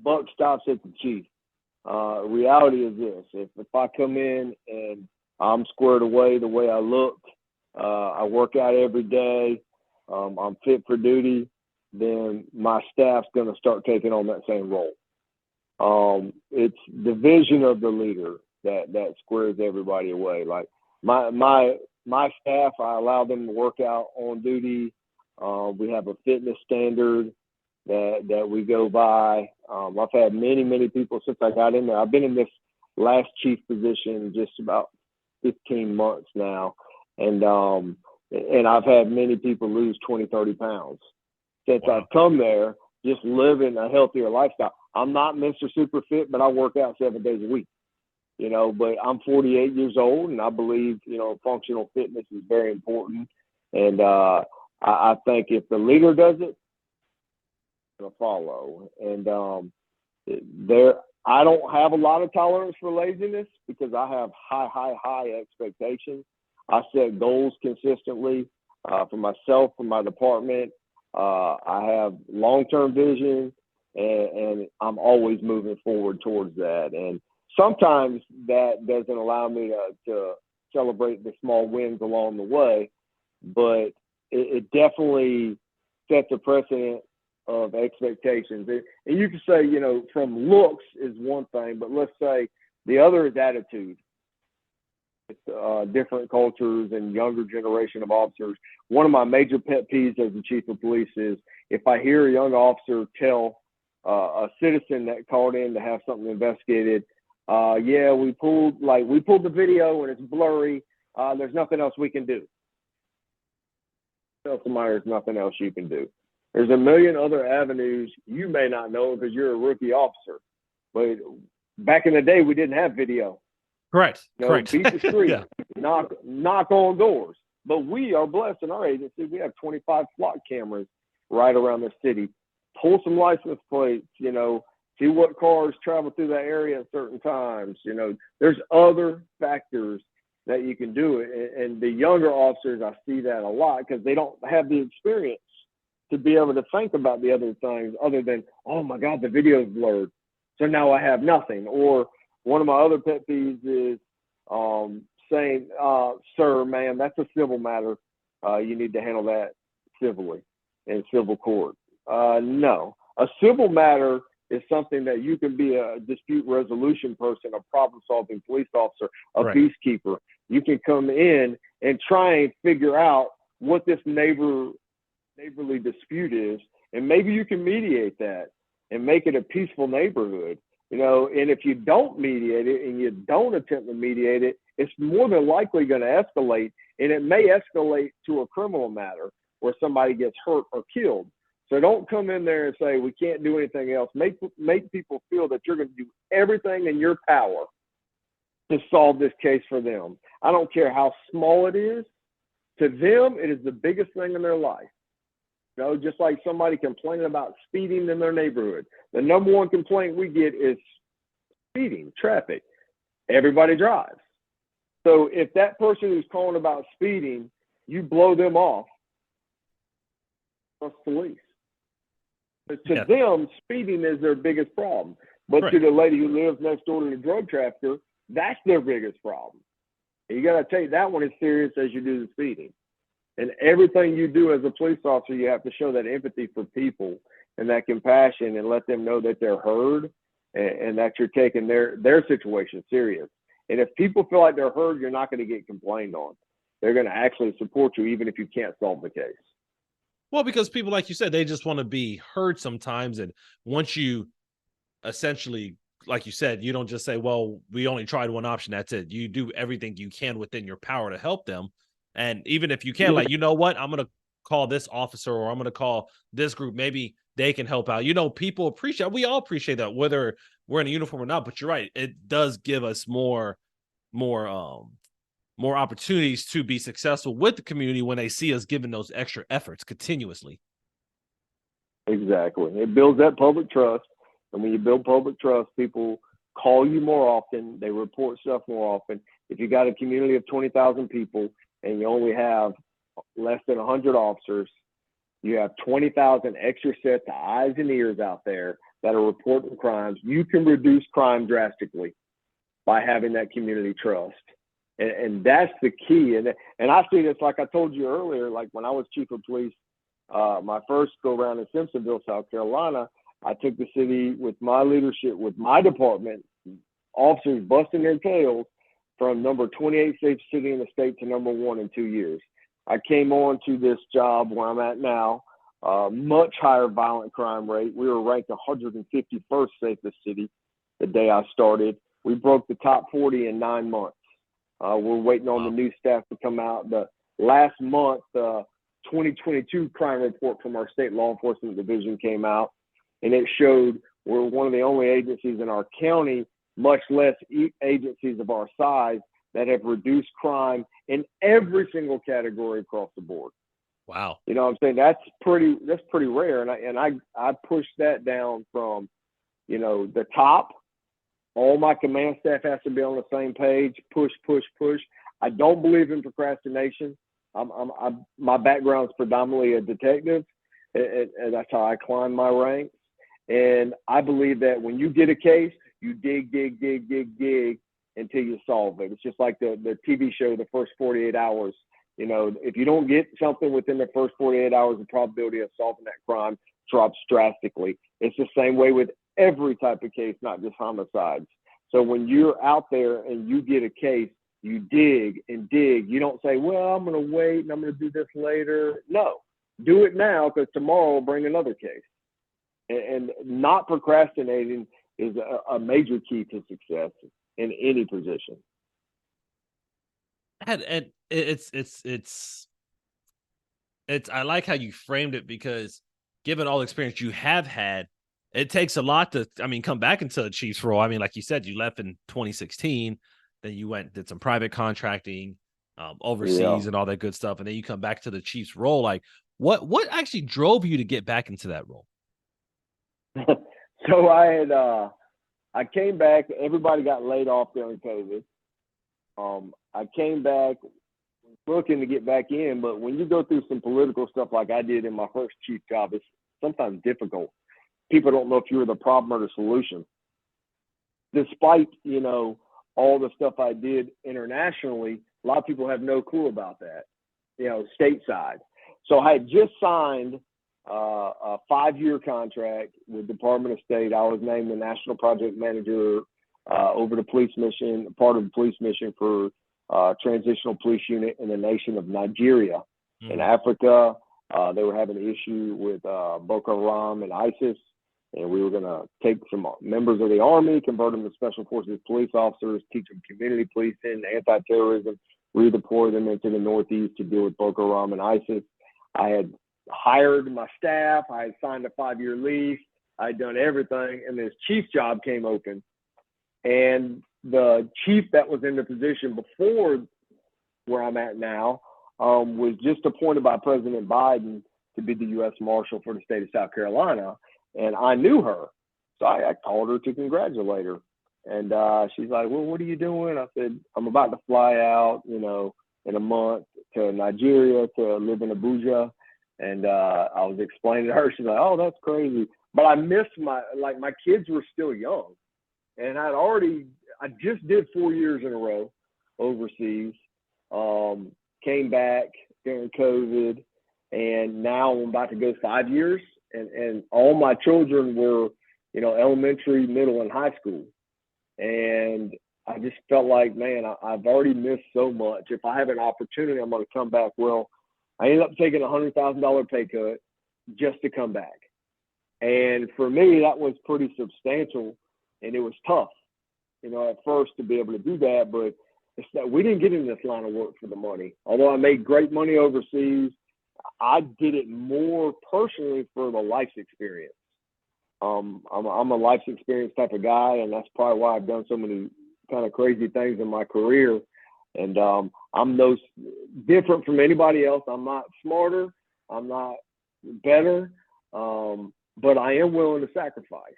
buck stops at the chief. Reality is this: if I come in and I'm squared away the way I look, I work out every day, I'm fit for duty, then my staff's going to start taking on that same role. It's the vision of the leader that squares everybody away. Like my staff, I allow them to work out on duty. We have a fitness standard that we go by. I've had many people since I got in there. I've been in this last chief position just about 15 months now. And I've had many people lose 20, 30 pounds since I've come there, just living a healthier lifestyle. I'm not Mr. Super Fit, but I work out 7 days a week, but I'm 48 years old, and I believe, functional fitness is very important. And I think if the leader does it, to follow. And I don't have a lot of tolerance for laziness, because I have high expectations. I set goals consistently for myself, for my department. I have long-term vision, and I'm always moving forward towards that. And sometimes that doesn't allow me to celebrate the small wins along the way, but it definitely sets a precedent of expectations. And you can say, you know, from looks is one thing, but let's say the other is attitude. It's different cultures and younger generation of officers. One of my major pet peeves as the chief of police is if I hear a young officer tell a citizen that called in to have something investigated, yeah, we pulled the video and it's blurry. There's nothing else we can do. Tell somebody there's nothing else you can do. There's a million other avenues you may not know because you're a rookie officer. But back in the day, we didn't have video. Correct. You know, Correct. beat the street, Yeah. knock on doors. But we are blessed in our agency. We have 25 SWAT cameras right around the city. Pull some license plates, you know, see what cars travel through that area at certain times. You know, there's other factors that you can do it. And the younger officers, I see that a lot because they don't have the experience to be able to think about the other things other than, oh my God, the video is blurred. So now I have nothing. Or one of my other pet peeves is saying, sir, ma'am, that's a civil matter. You need to handle that civilly in civil court. No, a civil matter is something that you can be a dispute resolution person, a problem-solving police officer, a Right. peacekeeper. You can come in and try and figure out what this neighborly dispute is, and maybe you can mediate that and make it a peaceful neighborhood. You know, and if you don't mediate it and you don't attempt to mediate it, it's more than likely going to escalate, and it may escalate to a criminal matter where somebody gets hurt or killed. So don't come in there and say, we can't do anything else. Make people feel that you're going to do everything in your power to solve this case for them. I don't care how small it is. To them, it is the biggest thing in their life. You know, just like somebody complaining about speeding in their neighborhood. The number one complaint we get is speeding, traffic. Everybody drives. So if that person who's calling about speeding, you blow them off, that's police. But to them, speeding is their biggest problem. But to the lady who lives next door to the drug trafficker, that's their biggest problem. And you got to take that one as serious as you do the speeding. And everything you do as a police officer, you have to show that empathy for people and that compassion and let them know that they're heard and that you're taking their situation serious. And if people feel like they're heard, you're not going to get complained on. They're going to actually support you even if you can't solve the case. Well, because people, like you said, they just want to be heard sometimes. And once you essentially, like you said, you don't just say, well, we only tried one option. That's it. You do everything you can within your power to help them. And even if you can, like, you know what, I'm going to call this officer or I'm going to call this group. Maybe they can help out. You know, people appreciate, we all appreciate that, whether we're in a uniform or not. But you're right. It does give us more opportunities to be successful with the community when they see us giving those extra efforts continuously. Exactly. It builds that public trust. And when you build public trust, people call you more often. They report stuff more often. If you got a community of 20,000 people and you only have less than 100 officers, you have 20,000 extra sets of eyes and ears out there that are reporting crimes. You can reduce crime drastically by having that community trust. And that's the key. And I see this, like I told you earlier, like when I was chief of police, my first go around in Simpsonville, South Carolina, I took the city with my leadership, with my department, officers busting their tails from number 28 safest city in the state to number 1 in 2 years. I came on to this job where I'm at now, much higher violent crime rate. We were ranked 151st safest city the day I started. We broke the top 40 in 9 months. We're waiting on the new staff to come out. The last month, 2022 crime report from our state law enforcement division came out, and it showed we're one of the only agencies in our county, much less agencies of our size, that have reduced crime in every single category across the board. Wow. You know what I'm saying? That's pretty rare. And I pushed that down from, you know, the top. All my command staff has to be on the same page. Push. I don't believe in procrastination. My background is predominantly a detective, and that's how I climb my ranks. And I believe that when you get a case, you dig until you solve it. It's just like the TV show, The First 48 Hours. You know, if you don't get something within the first 48 hours, the probability of solving that crime drops drastically. It's the same way with every type of case, not just homicides. So when you're out there and you get a case, you dig and dig. You don't say, well, I'm going to wait and I'm going to do this later. No, do it now, because tomorrow will bring another case. And not procrastinating is a major key to success in any position. And it's I like how you framed it, because given all the experience you have had, it takes a lot to, come back into the Chiefs role. Like you said, you left in 2016, then you did some private contracting overseas and all that good stuff, and then you come back to the Chiefs role. Like, what actually drove you to get back into that role? So I came back. Everybody got laid off during COVID. I came back looking to get back in, but when you go through some political stuff like I did in my first chief job, it's sometimes difficult. People don't know if you're the problem or the solution. Despite, all the stuff I did internationally, a lot of people have no clue about that, stateside. So I had just signed a 5-year contract with Department of State. I was named the National Project Manager over the police mission, part of the police mission for transitional police unit in the nation of Nigeria. In Africa. They were having an issue with Boko Haram and ISIS, and we were going to take some members of the Army, convert them to Special Forces police officers, teach them community policing, anti-terrorism, redeploy them into the Northeast to deal with Boko Haram and ISIS. I had hired my staff. I had signed a 5-year lease. I had done everything, and this chief job came open. And the chief that was in the position before where I'm at now was just appointed by President Biden to be the U.S. Marshal for the state of South Carolina. And I knew her. So I called her to congratulate her. And she's like, well, what are you doing? I said, I'm about to fly out, in a month to Nigeria to live in Abuja. And I was explaining to her, she's like, oh, that's crazy. But I missed my kids were still young. And I just did 4 years in a row overseas, came back during COVID, and now I'm about to go 5 years. And all my children were, elementary, middle, and high school. And I just felt like, man, I've already missed so much. If I have an opportunity, I'm going to come back. Well, I ended up taking a $100,000 pay cut just to come back. And for me, that was pretty substantial, and it was tough, at first to be able to do that. But it's that we didn't get in this line of work for the money. Although I made great money overseas, I did it more personally for the life experience. I'm a life experience type of guy, and that's probably why I've done so many kind of crazy things in my career. And I'm no different from anybody else. I'm not smarter. I'm not better. But I am willing to sacrifice.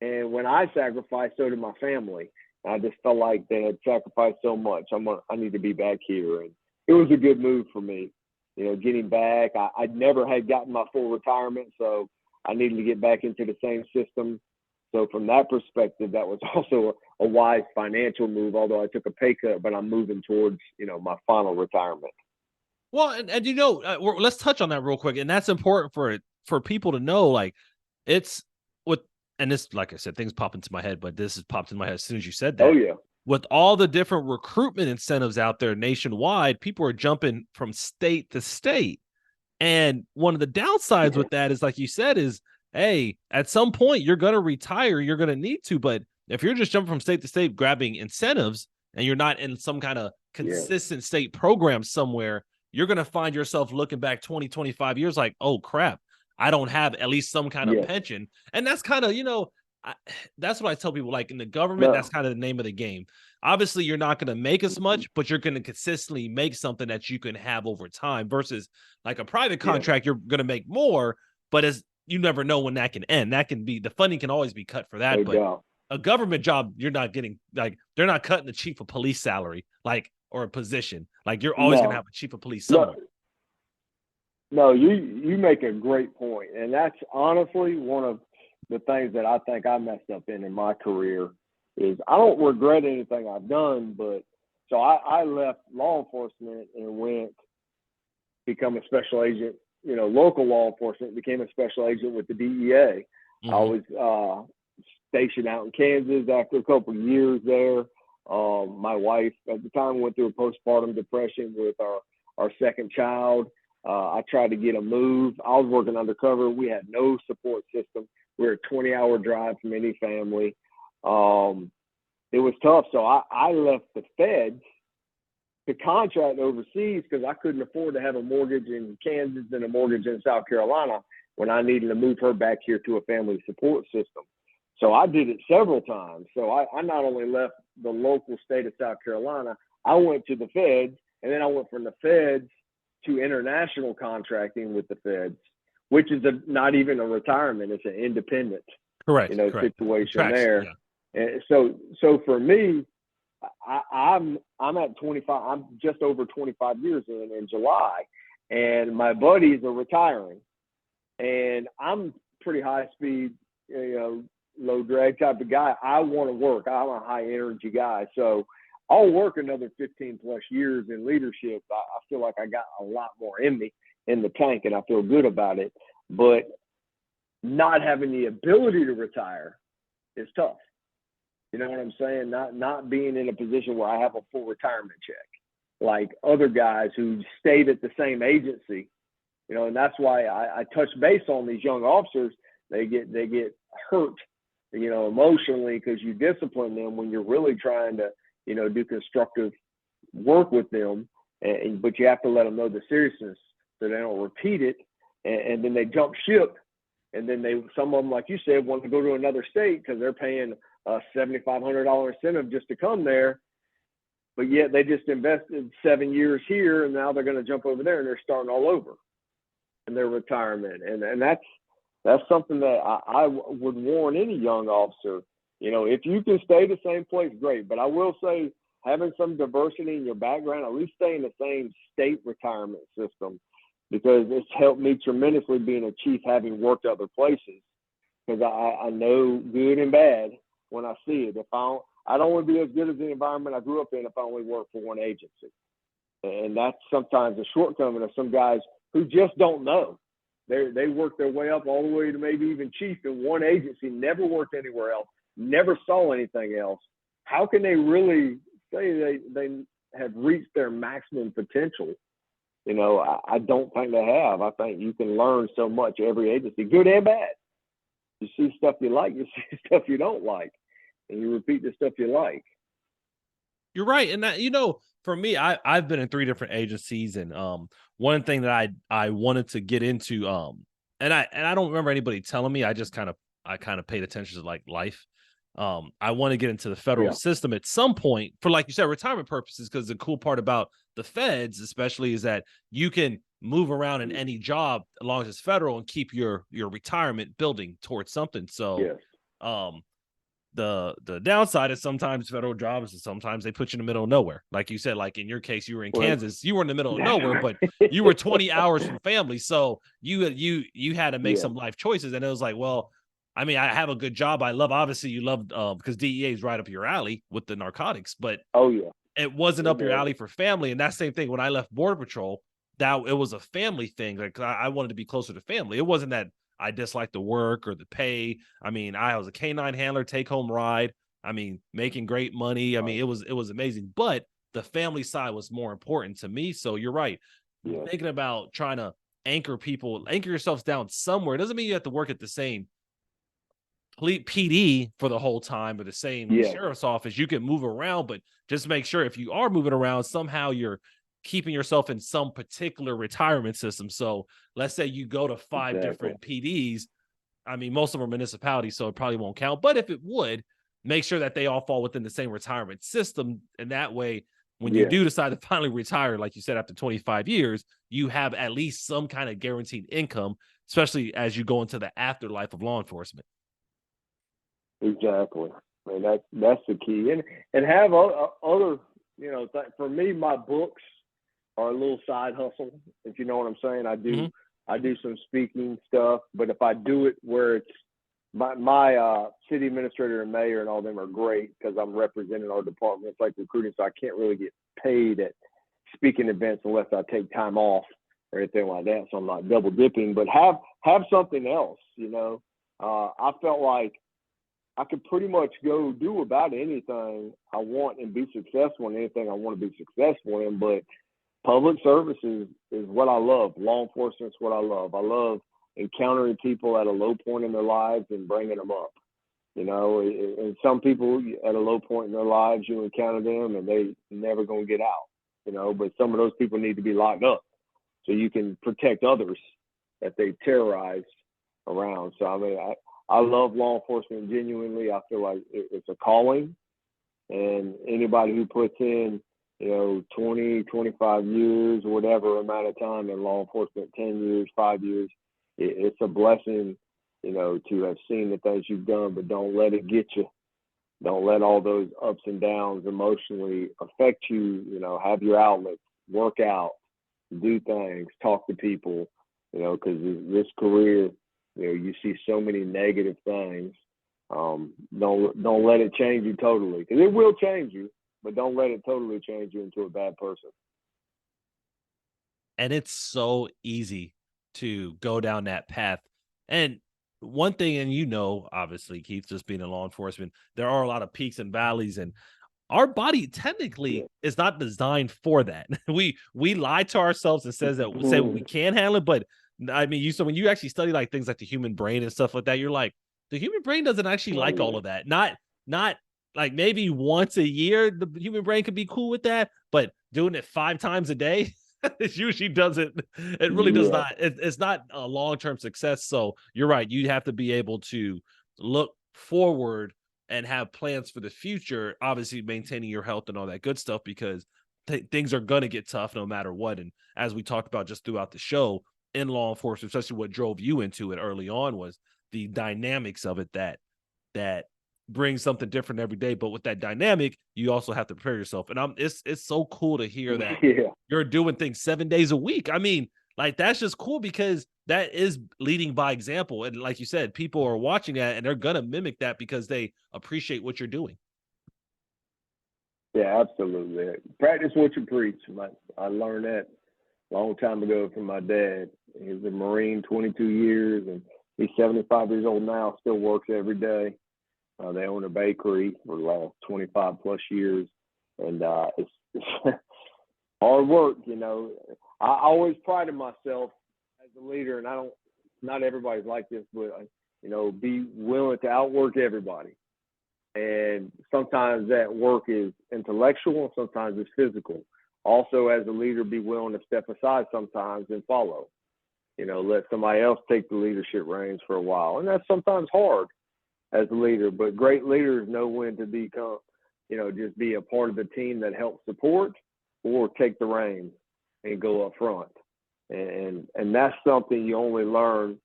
And when I sacrifice, so did my family. I just felt like they had sacrificed so much. I need to be back here. And it was a good move for me, getting back. I never had gotten my full retirement, so I needed to get back into the same system. So from that perspective, that was also a wise financial move, although I took a pay cut, but I'm moving towards, my final retirement. Well, and let's touch on that real quick. And that's important for people to know, like, it's with, and this, like I said, things pop into my head, but this has popped in my head as soon as you said that. Oh, yeah. With all the different recruitment incentives out there nationwide, people are jumping from state to state. And one of the downsides with that is, like you said, is, hey, at some point you're going to retire, you're going to need to. But if you're just jumping from state to state, grabbing incentives, and you're not in some kind of consistent state program somewhere, you're going to find yourself looking back 20, 25 years like, oh, crap, I don't have at least some kind of pension. And that's kind of, that's what I tell people, like in the government, that's kind of the name of the game. Obviously, you're not going to make as much, but you're going to consistently make something that you can have over time versus like a private contract. You're going to make more, but as you never know when that can end. That can be, the funding can always be cut for that. But a government job, you're not getting, like, they're not cutting the chief of police salary, like, or a position. Like, you're always going to have a chief of police somewhere. No, you make a great point. And that's honestly one of the things that I think I messed up in my career is I don't regret anything I've done, but so I left law enforcement and went become a special agent local law enforcement, became a special agent with the DEA. I was stationed out in Kansas after a couple of years there. My wife at the time went through a postpartum depression with our second child. I tried to get a move. I was working undercover. We had no support system. We were a 20-hour drive from any family. It was tough. So I left the feds to contract overseas because I couldn't afford to have a mortgage in Kansas and a mortgage in South Carolina when I needed to move her back here to a family support system. So I did it several times. So I not only left the local state of South Carolina, I went to the feds, and then I went from the feds to international contracting with the feds, which is not even a retirement. It's an independent, correct. situation there. Yeah. And so for me, I'm at 25. I'm just over 25 years in July, and my buddies are retiring, and I'm pretty high speed, low drag type of guy. I want to work. I'm a high energy guy, so I'll work another 15 plus years in leadership. I feel like I got a lot more in me in the tank, and I feel good about it. But not having the ability to retire is tough. You know what I'm saying? Not being in a position where I have a full retirement check, like other guys who stayed at the same agency, and that's why I touch base on these young officers. They get hurt, emotionally, because you discipline them when you're really trying to, do constructive work with them. But you have to let them know the seriousness so they don't repeat it. And then they jump ship. And then some of them, like you said, want to go to another state because they're paying a $7,500 incentive just to come there. But yet they just invested 7 years here, and now they're going to jump over there and they're starting all over in their retirement. And that's something that I would warn any young officer. If you can stay the same place, great. But I will say, having some diversity in your background, at least stay in the same state retirement system, because it's helped me tremendously being a chief, having worked other places, because I know good and bad when I see it. I don't want to be as good as the environment I grew up in if I only work for one agency. And that's sometimes a shortcoming of some guys who just don't know. They work their way up all the way to maybe even chief in one agency, never worked anywhere else, never saw anything else. How can they really say they have reached their maximum potential? I don't think they have. I think you can learn so much every agency, good and bad. You see stuff you like, you see stuff you don't like, and you repeat the stuff you like. You're right. And that, for me, I've been in 3 different agencies, and one thing that I wanted to get into, and I don't remember anybody telling me, I kind of paid attention to like life. I want to get into the federal system at some point for, like you said, retirement purposes, because the cool part about the feds especially is that you can move around in any job as long as it's federal and keep your retirement building towards something. So the downside is sometimes federal jobs, and sometimes they put you in the middle of nowhere. Like you said, like in your case, you were in Kansas, you were in the middle of nowhere, but you were 20 hours from family. So you had to make some life choices. And it was like, well, I mean, I have a good job. Obviously you love, because DEA is right up your alley with the narcotics, but it wasn't up your alley for family. And that same thing, when I left Border Patrol, that it was a family thing. Like I wanted to be closer to family. It wasn't that I disliked the work or the pay. I mean, I was a K-9 handler, take home ride. I mean, making great money. I mean, it was amazing, but the family side was more important to me. So you're right. Thinking about trying to anchor yourselves down somewhere. It doesn't mean you have to work at the same PD for the whole time, or the same sheriff's office. You can move around, but just make sure if you are moving around, somehow you're keeping yourself in some particular retirement system. So let's say you go to 5 different PDs. I mean, most of them are municipalities, so it probably won't count. But if it would, make sure that they all fall within the same retirement system. And that way, when you do decide to finally retire, like you said, after 25 years, you have at least some kind of guaranteed income, especially as you go into the afterlife of law enforcement. Exactly. I mean, that's the key. And have other, for me, my books are a little side hustle, if you know what I'm saying. I do some speaking stuff, but if I do it where it's my city administrator and mayor and all them are great, because I'm representing our department. It's like recruiting, so I can't really get paid at speaking events unless I take time off or anything like that, so I'm not double dipping. But have something else, you know. I felt like I could pretty much go do about anything I want and be successful in anything I want to be successful in. But public service is what I love. Law enforcement is what I love. I love encountering people at a low point in their lives and bringing them up. You know, and some people at a low point in their lives, you encounter them and they never going to get out, you know, but some of those people need to be locked up so you can protect others that they terrorize around. So, I mean, I love law enforcement genuinely. I feel like it's a calling, and anybody who puts in, you know, 20, 25 years, whatever amount of time in law enforcement, 10 years, 5 years, it's a blessing, you know, to have seen the things you've done, but don't let it get you. Don't let all those ups and downs emotionally affect you. You know, have your outlets, work out, do things, talk to people, you know, because this career, you know, you see so many negative things. Don't let it change you totally, because it will change you, but don't let it totally change you into a bad person. And it's so easy to go down that path. And one thing, and you know, obviously, Keith, just being in law enforcement, there are a lot of peaks and valleys, and our body technically is not designed for that. We lie to ourselves and say we can handle it, but I mean, so when you actually study like things like the human brain and stuff like that, you're like, the human brain doesn't actually like all of that. Not like maybe once a year the human brain could be cool with that, but doing it 5 times a day, it usually doesn't. It really does not. It's not a long-term success. So you're right. You have to be able to look forward and have plans for the future, obviously maintaining your health and all that good stuff, because things are going to get tough no matter what. And as we talked about just throughout the show, in law enforcement, especially what drove you into it early on was the dynamics of it that brings something different every day. But with that dynamic, you also have to prepare yourself. And it's so cool to hear that you're doing things 7 days a week. I mean, like, that's just cool, because that is leading by example. And like you said, people are watching that and they're going to mimic that because they appreciate what you're doing. Yeah, absolutely. Practice what you preach. I learned that a long time ago from my dad. He was a Marine 22 years, and he's 75 years old now, still works every day. They own a bakery for the last 25 plus years, and it's hard work, you know. I always prided myself as a leader, and not everybody's like this, but, you know, be willing to outwork everybody. And sometimes that work is intellectual, and sometimes it's physical. Also, as a leader, be willing to step aside sometimes and follow. You know, let somebody else take the leadership reins for a while. And that's sometimes hard as a leader, but great leaders know when to become, you know, just be a part of the team that helps support, or take the reins and go up front. And that's something you only learn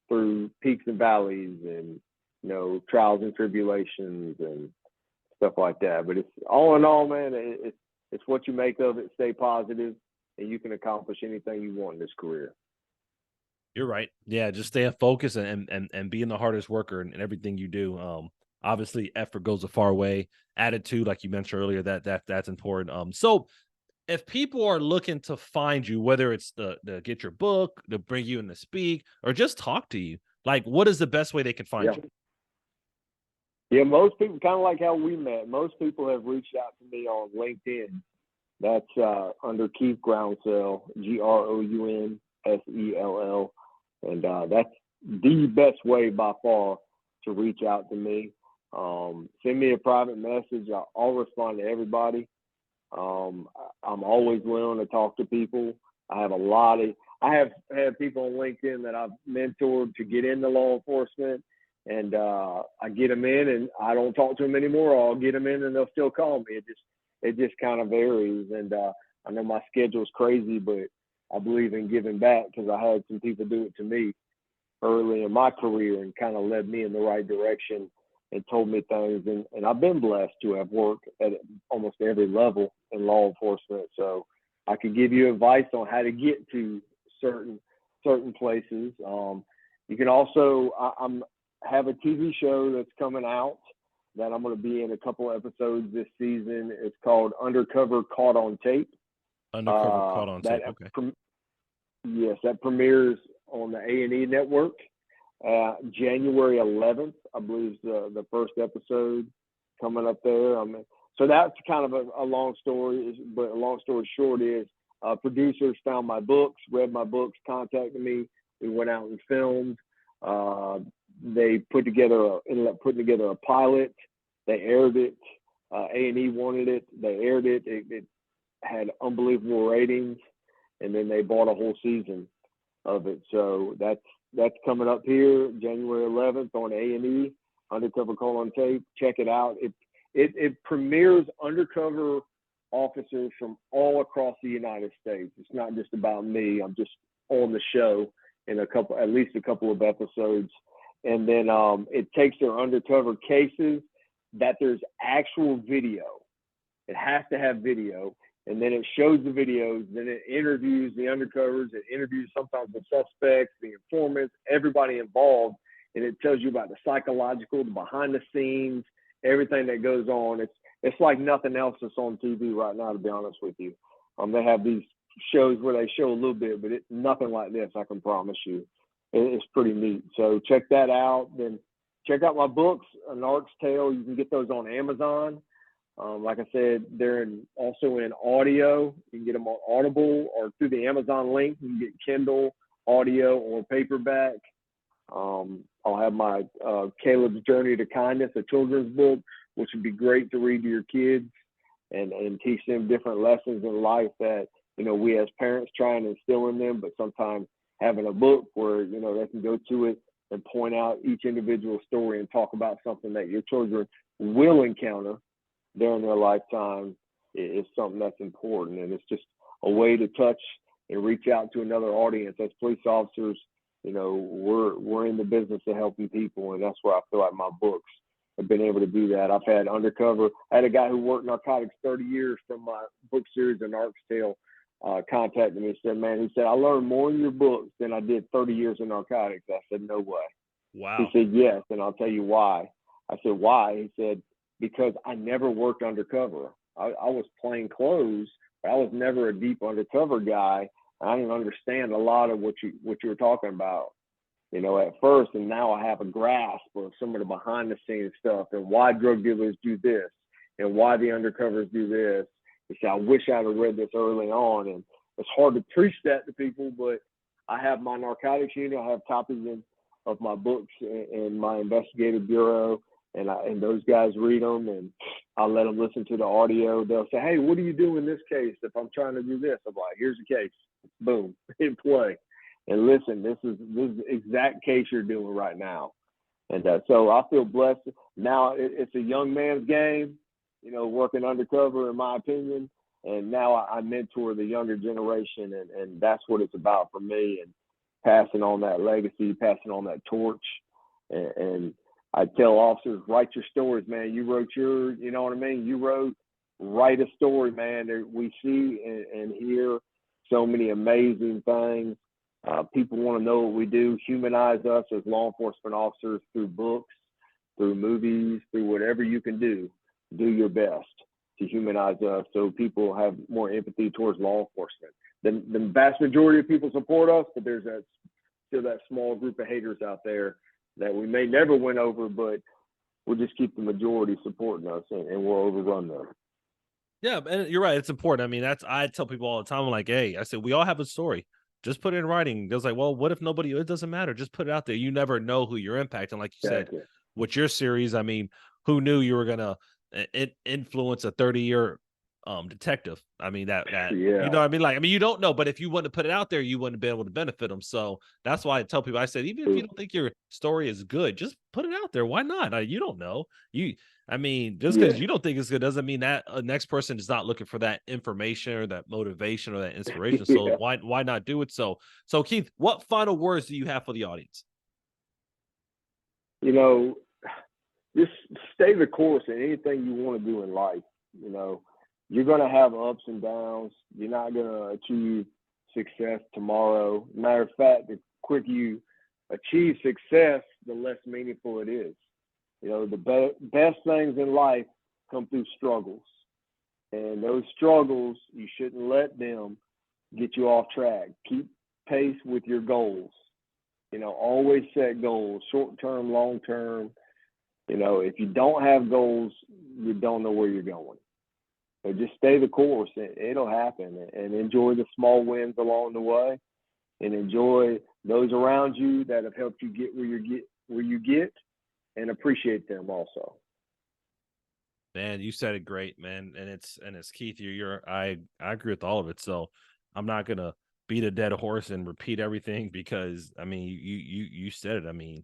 through peaks and valleys and, you know, trials and tribulations and stuff like that. But it's all in all, man, it's what you make of it. Stay positive, and you can accomplish anything you want in this career. You're right. Yeah, just stay focused and being the hardest worker in everything you do. Obviously, effort goes a far way. Attitude, like you mentioned earlier, that's important. So if people are looking to find you, whether it's to get your book, to bring you in to speak, or just talk to you, like, what is the best way they can find you? Yeah, most people, kind of like how we met, most people have reached out to me on LinkedIn. That's under Keith Grounsell, Grounsell. And that's the best way by far to reach out to me. Send me a private message. I'll respond to everybody. I'm always willing to talk to people. I have had people on LinkedIn that I've mentored to get into law enforcement, and I get them in, and I don't talk to them anymore. Or I'll get them in, and they'll still call me. It just kind of varies. And I know my schedule's crazy, but I believe in giving back, because I had some people do it to me early in my career and kind of led me in the right direction and told me things. And I've been blessed to have worked at almost every level in law enforcement. So I could give you advice on how to get to certain places. You can also, have a TV show that's coming out that I'm going to be in a couple episodes this season. It's called Undercover Caught on Tape. Undercover Caught on Tape. Okay. Yes, that premieres on the A&E network. January 11th, I believe, is the first episode coming up there. I mean, so that's kind of a long story, but a long story short is producers found my books, read my books, contacted me. We went out and filmed. They ended up putting together a pilot. They aired it. A&E wanted it. They aired it. It had unbelievable ratings, and then they bought a whole season of it. So that's coming up here January 11th on A&E, Undercover Call on Tape. Check it out. It premieres undercover officers from all across the United States. It's not just about me. I'm just on the show in at least a couple of episodes. And then it takes their undercover cases that there's actual video. It has to have video. And then it shows the videos, then it interviews the undercovers, it interviews sometimes the suspects, the informants, everybody involved, and it tells you about the psychological, the behind the scenes, everything that goes on. It's like nothing else that's on TV right now, to be honest with you. They have these shows where they show a little bit, but it's nothing like this, I can promise you. It's pretty neat. So check that out. Then check out my books, A NARC'S TALE. You can get those on Amazon. Like I said, they're also in audio. You can get them on Audible or through the Amazon link. You can get Kindle, audio, or paperback. I'll have my Caleb's Journey to Kindness, a children's book, which would be great to read to your kids and teach them different lessons in life that, we as parents try and instill in them, but sometimes having a book where, they can go to it and point out each individual story and talk about something that your children will encounter during their lifetime is something that's important. And it's just a way to touch and reach out to another audience. As police officers, we're in the business of helping people. And that's where I feel like my books have been able to do that. I've had undercover. I had a guy who worked narcotics 30 years from my book series, The NARC'S TALE, contacted me and said, I learned more in your books than I did 30 years in narcotics. I said, no way. Wow. He said, yes. And I'll tell you why. I said, why? He said, because I never worked undercover. I was plain clothes, but I was never a deep undercover guy. I didn't understand a lot of what you were talking about, at first. And now I have a grasp of some of the behind the scenes stuff and why drug dealers do this and why the undercovers do this. He said, I wish I'd have read this early on. And it's hard to preach that to people, but I have my narcotics unit. I have copies of my books in my investigative bureau. And those guys read them, and I let them listen to the audio. They'll say, hey, what do you do in this case if I'm trying to do this? I'm like, here's the case. Boom, hit play. And listen, this is the exact case you're doing right now. And so I feel blessed. Now it's a young man's game, working undercover, in my opinion. And now I mentor the younger generation, and that's what it's about for me, and passing on that legacy, passing on that torch. And I tell officers, write your stories, man. You wrote you know what I mean? Write a story, man. We see and hear so many amazing things. People want to know what we do, humanize us as law enforcement officers through books, through movies, through whatever you can do. Do your best to humanize us so people have more empathy towards law enforcement. The vast majority of people support us, but there's still that small group of haters out there that we may never win over, but we'll just keep the majority supporting us, and we'll overrun them. Yeah, and you're right. It's important. I mean, I tell people all the time, I'm like, hey, I said, we all have a story. Just put it in writing. They was like, well, what if nobody, it doesn't matter. Just put it out there. You never know who you're impacting. Like you said, with your series, I mean, who knew you were going to influence a 30-year detective? I mean, that you know what I mean? Like, I mean, you don't know, but if you wouldn't put it out there, you wouldn't be able to benefit them. So that's why I tell people, I said, even if you don't think your story is good, just put it out there. Why not? You don't know. I mean, just because you don't think it's good doesn't mean that next person is not looking for that information or that motivation or that inspiration. So why not do it? So Keith, what final words do you have for the audience? Just stay the course in anything you want to do in life. You're going to have ups and downs. You're not going to achieve success tomorrow. Matter of fact, the quicker you achieve success, the less meaningful it is. The best things in life come through struggles. And those struggles, you shouldn't let them get you off track. Keep pace with your goals. Always set goals, short-term, long-term. If you don't have goals, you don't know where you're going. So just stay the course. It'll happen, and enjoy the small wins along the way, and enjoy those around you that have helped you get where you get, and appreciate them also. Man, you said it great, man. And it's Keith, I agree with all of it. So I'm not gonna beat a dead horse and repeat everything, because I mean you said it. I mean,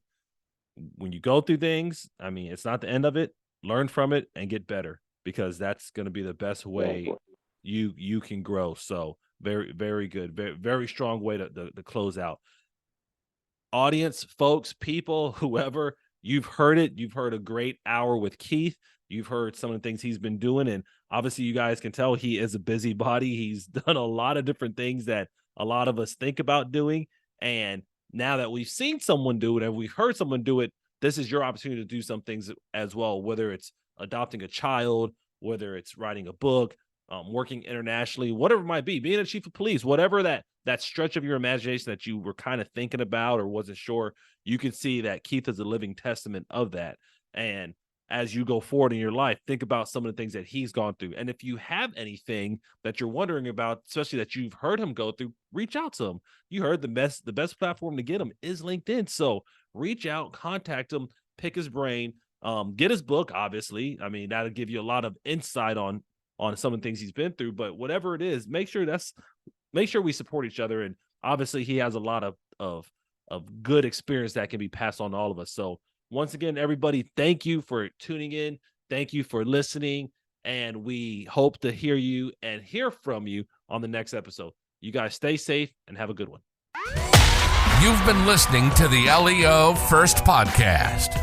when you go through things, I mean, it's not the end of it. Learn from it and get better, because that's going to be the best way you can grow. So very, very good. Very, very strong way to close out. Audience, folks, people, whoever, you've heard it. You've heard a great hour with Keith. You've heard some of the things he's been doing. And obviously you guys can tell he is a busybody. He's done a lot of different things that a lot of us think about doing. And now that we've seen someone do it and we've heard someone do it, this is your opportunity to do some things as well, whether it's adopting a child, whether it's writing a book, working internationally, whatever it might be, being a chief of police, whatever that stretch of your imagination that you were kind of thinking about or wasn't sure, you can see that Keith is a living testament of that. And as you go forward in your life, think about some of the things that he's gone through. And if you have anything that you're wondering about, especially that you've heard him go through, reach out to him. You heard the best platform to get him is LinkedIn. So reach out, contact him, pick his brain, get his book. Obviously, I mean, that'll give you a lot of insight on some of the things he's been through. But whatever it is, make sure we support each other. And obviously, he has a lot of good experience that can be passed on to all of us. So once again, everybody, thank you for tuning in. Thank you for listening. And we hope to hear you and hear from you on the next episode. You guys stay safe and have a good one. You've been listening to the LEO First Podcast.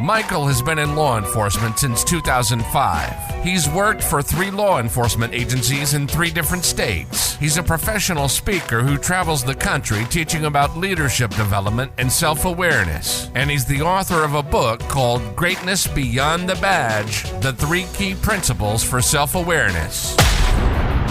Michael has been in law enforcement since 2005. He's worked for 3 law enforcement agencies in 3 different states. He's a professional speaker who travels the country teaching about leadership development and self-awareness. And he's the author of a book called Greatness Beyond the Badge: The 3 Key Principles for Self-Awareness.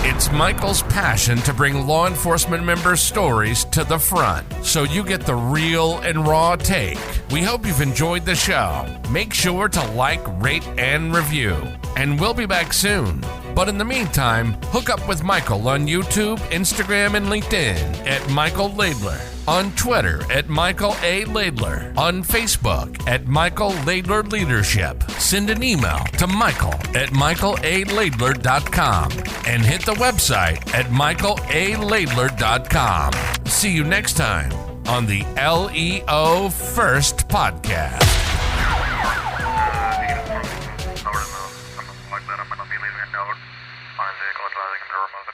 It's Michael's passion to bring law enforcement members' stories to the front, so you get the real and raw take. We hope you've enjoyed the show. Make sure to like, rate, and review. And we'll be back soon. But in the meantime, hook up with Michael on YouTube, Instagram, and LinkedIn at Michael Laidler. On Twitter at Michael A. Laidler. On Facebook at Michael Laidler Leadership. Send an email to michael@michaelalaidler.com and hit the website at michaelalaidler.com. See you next time on the LEO First Podcast. Like that, I'm going to be leaving a note. My vehicle is driving in the remote.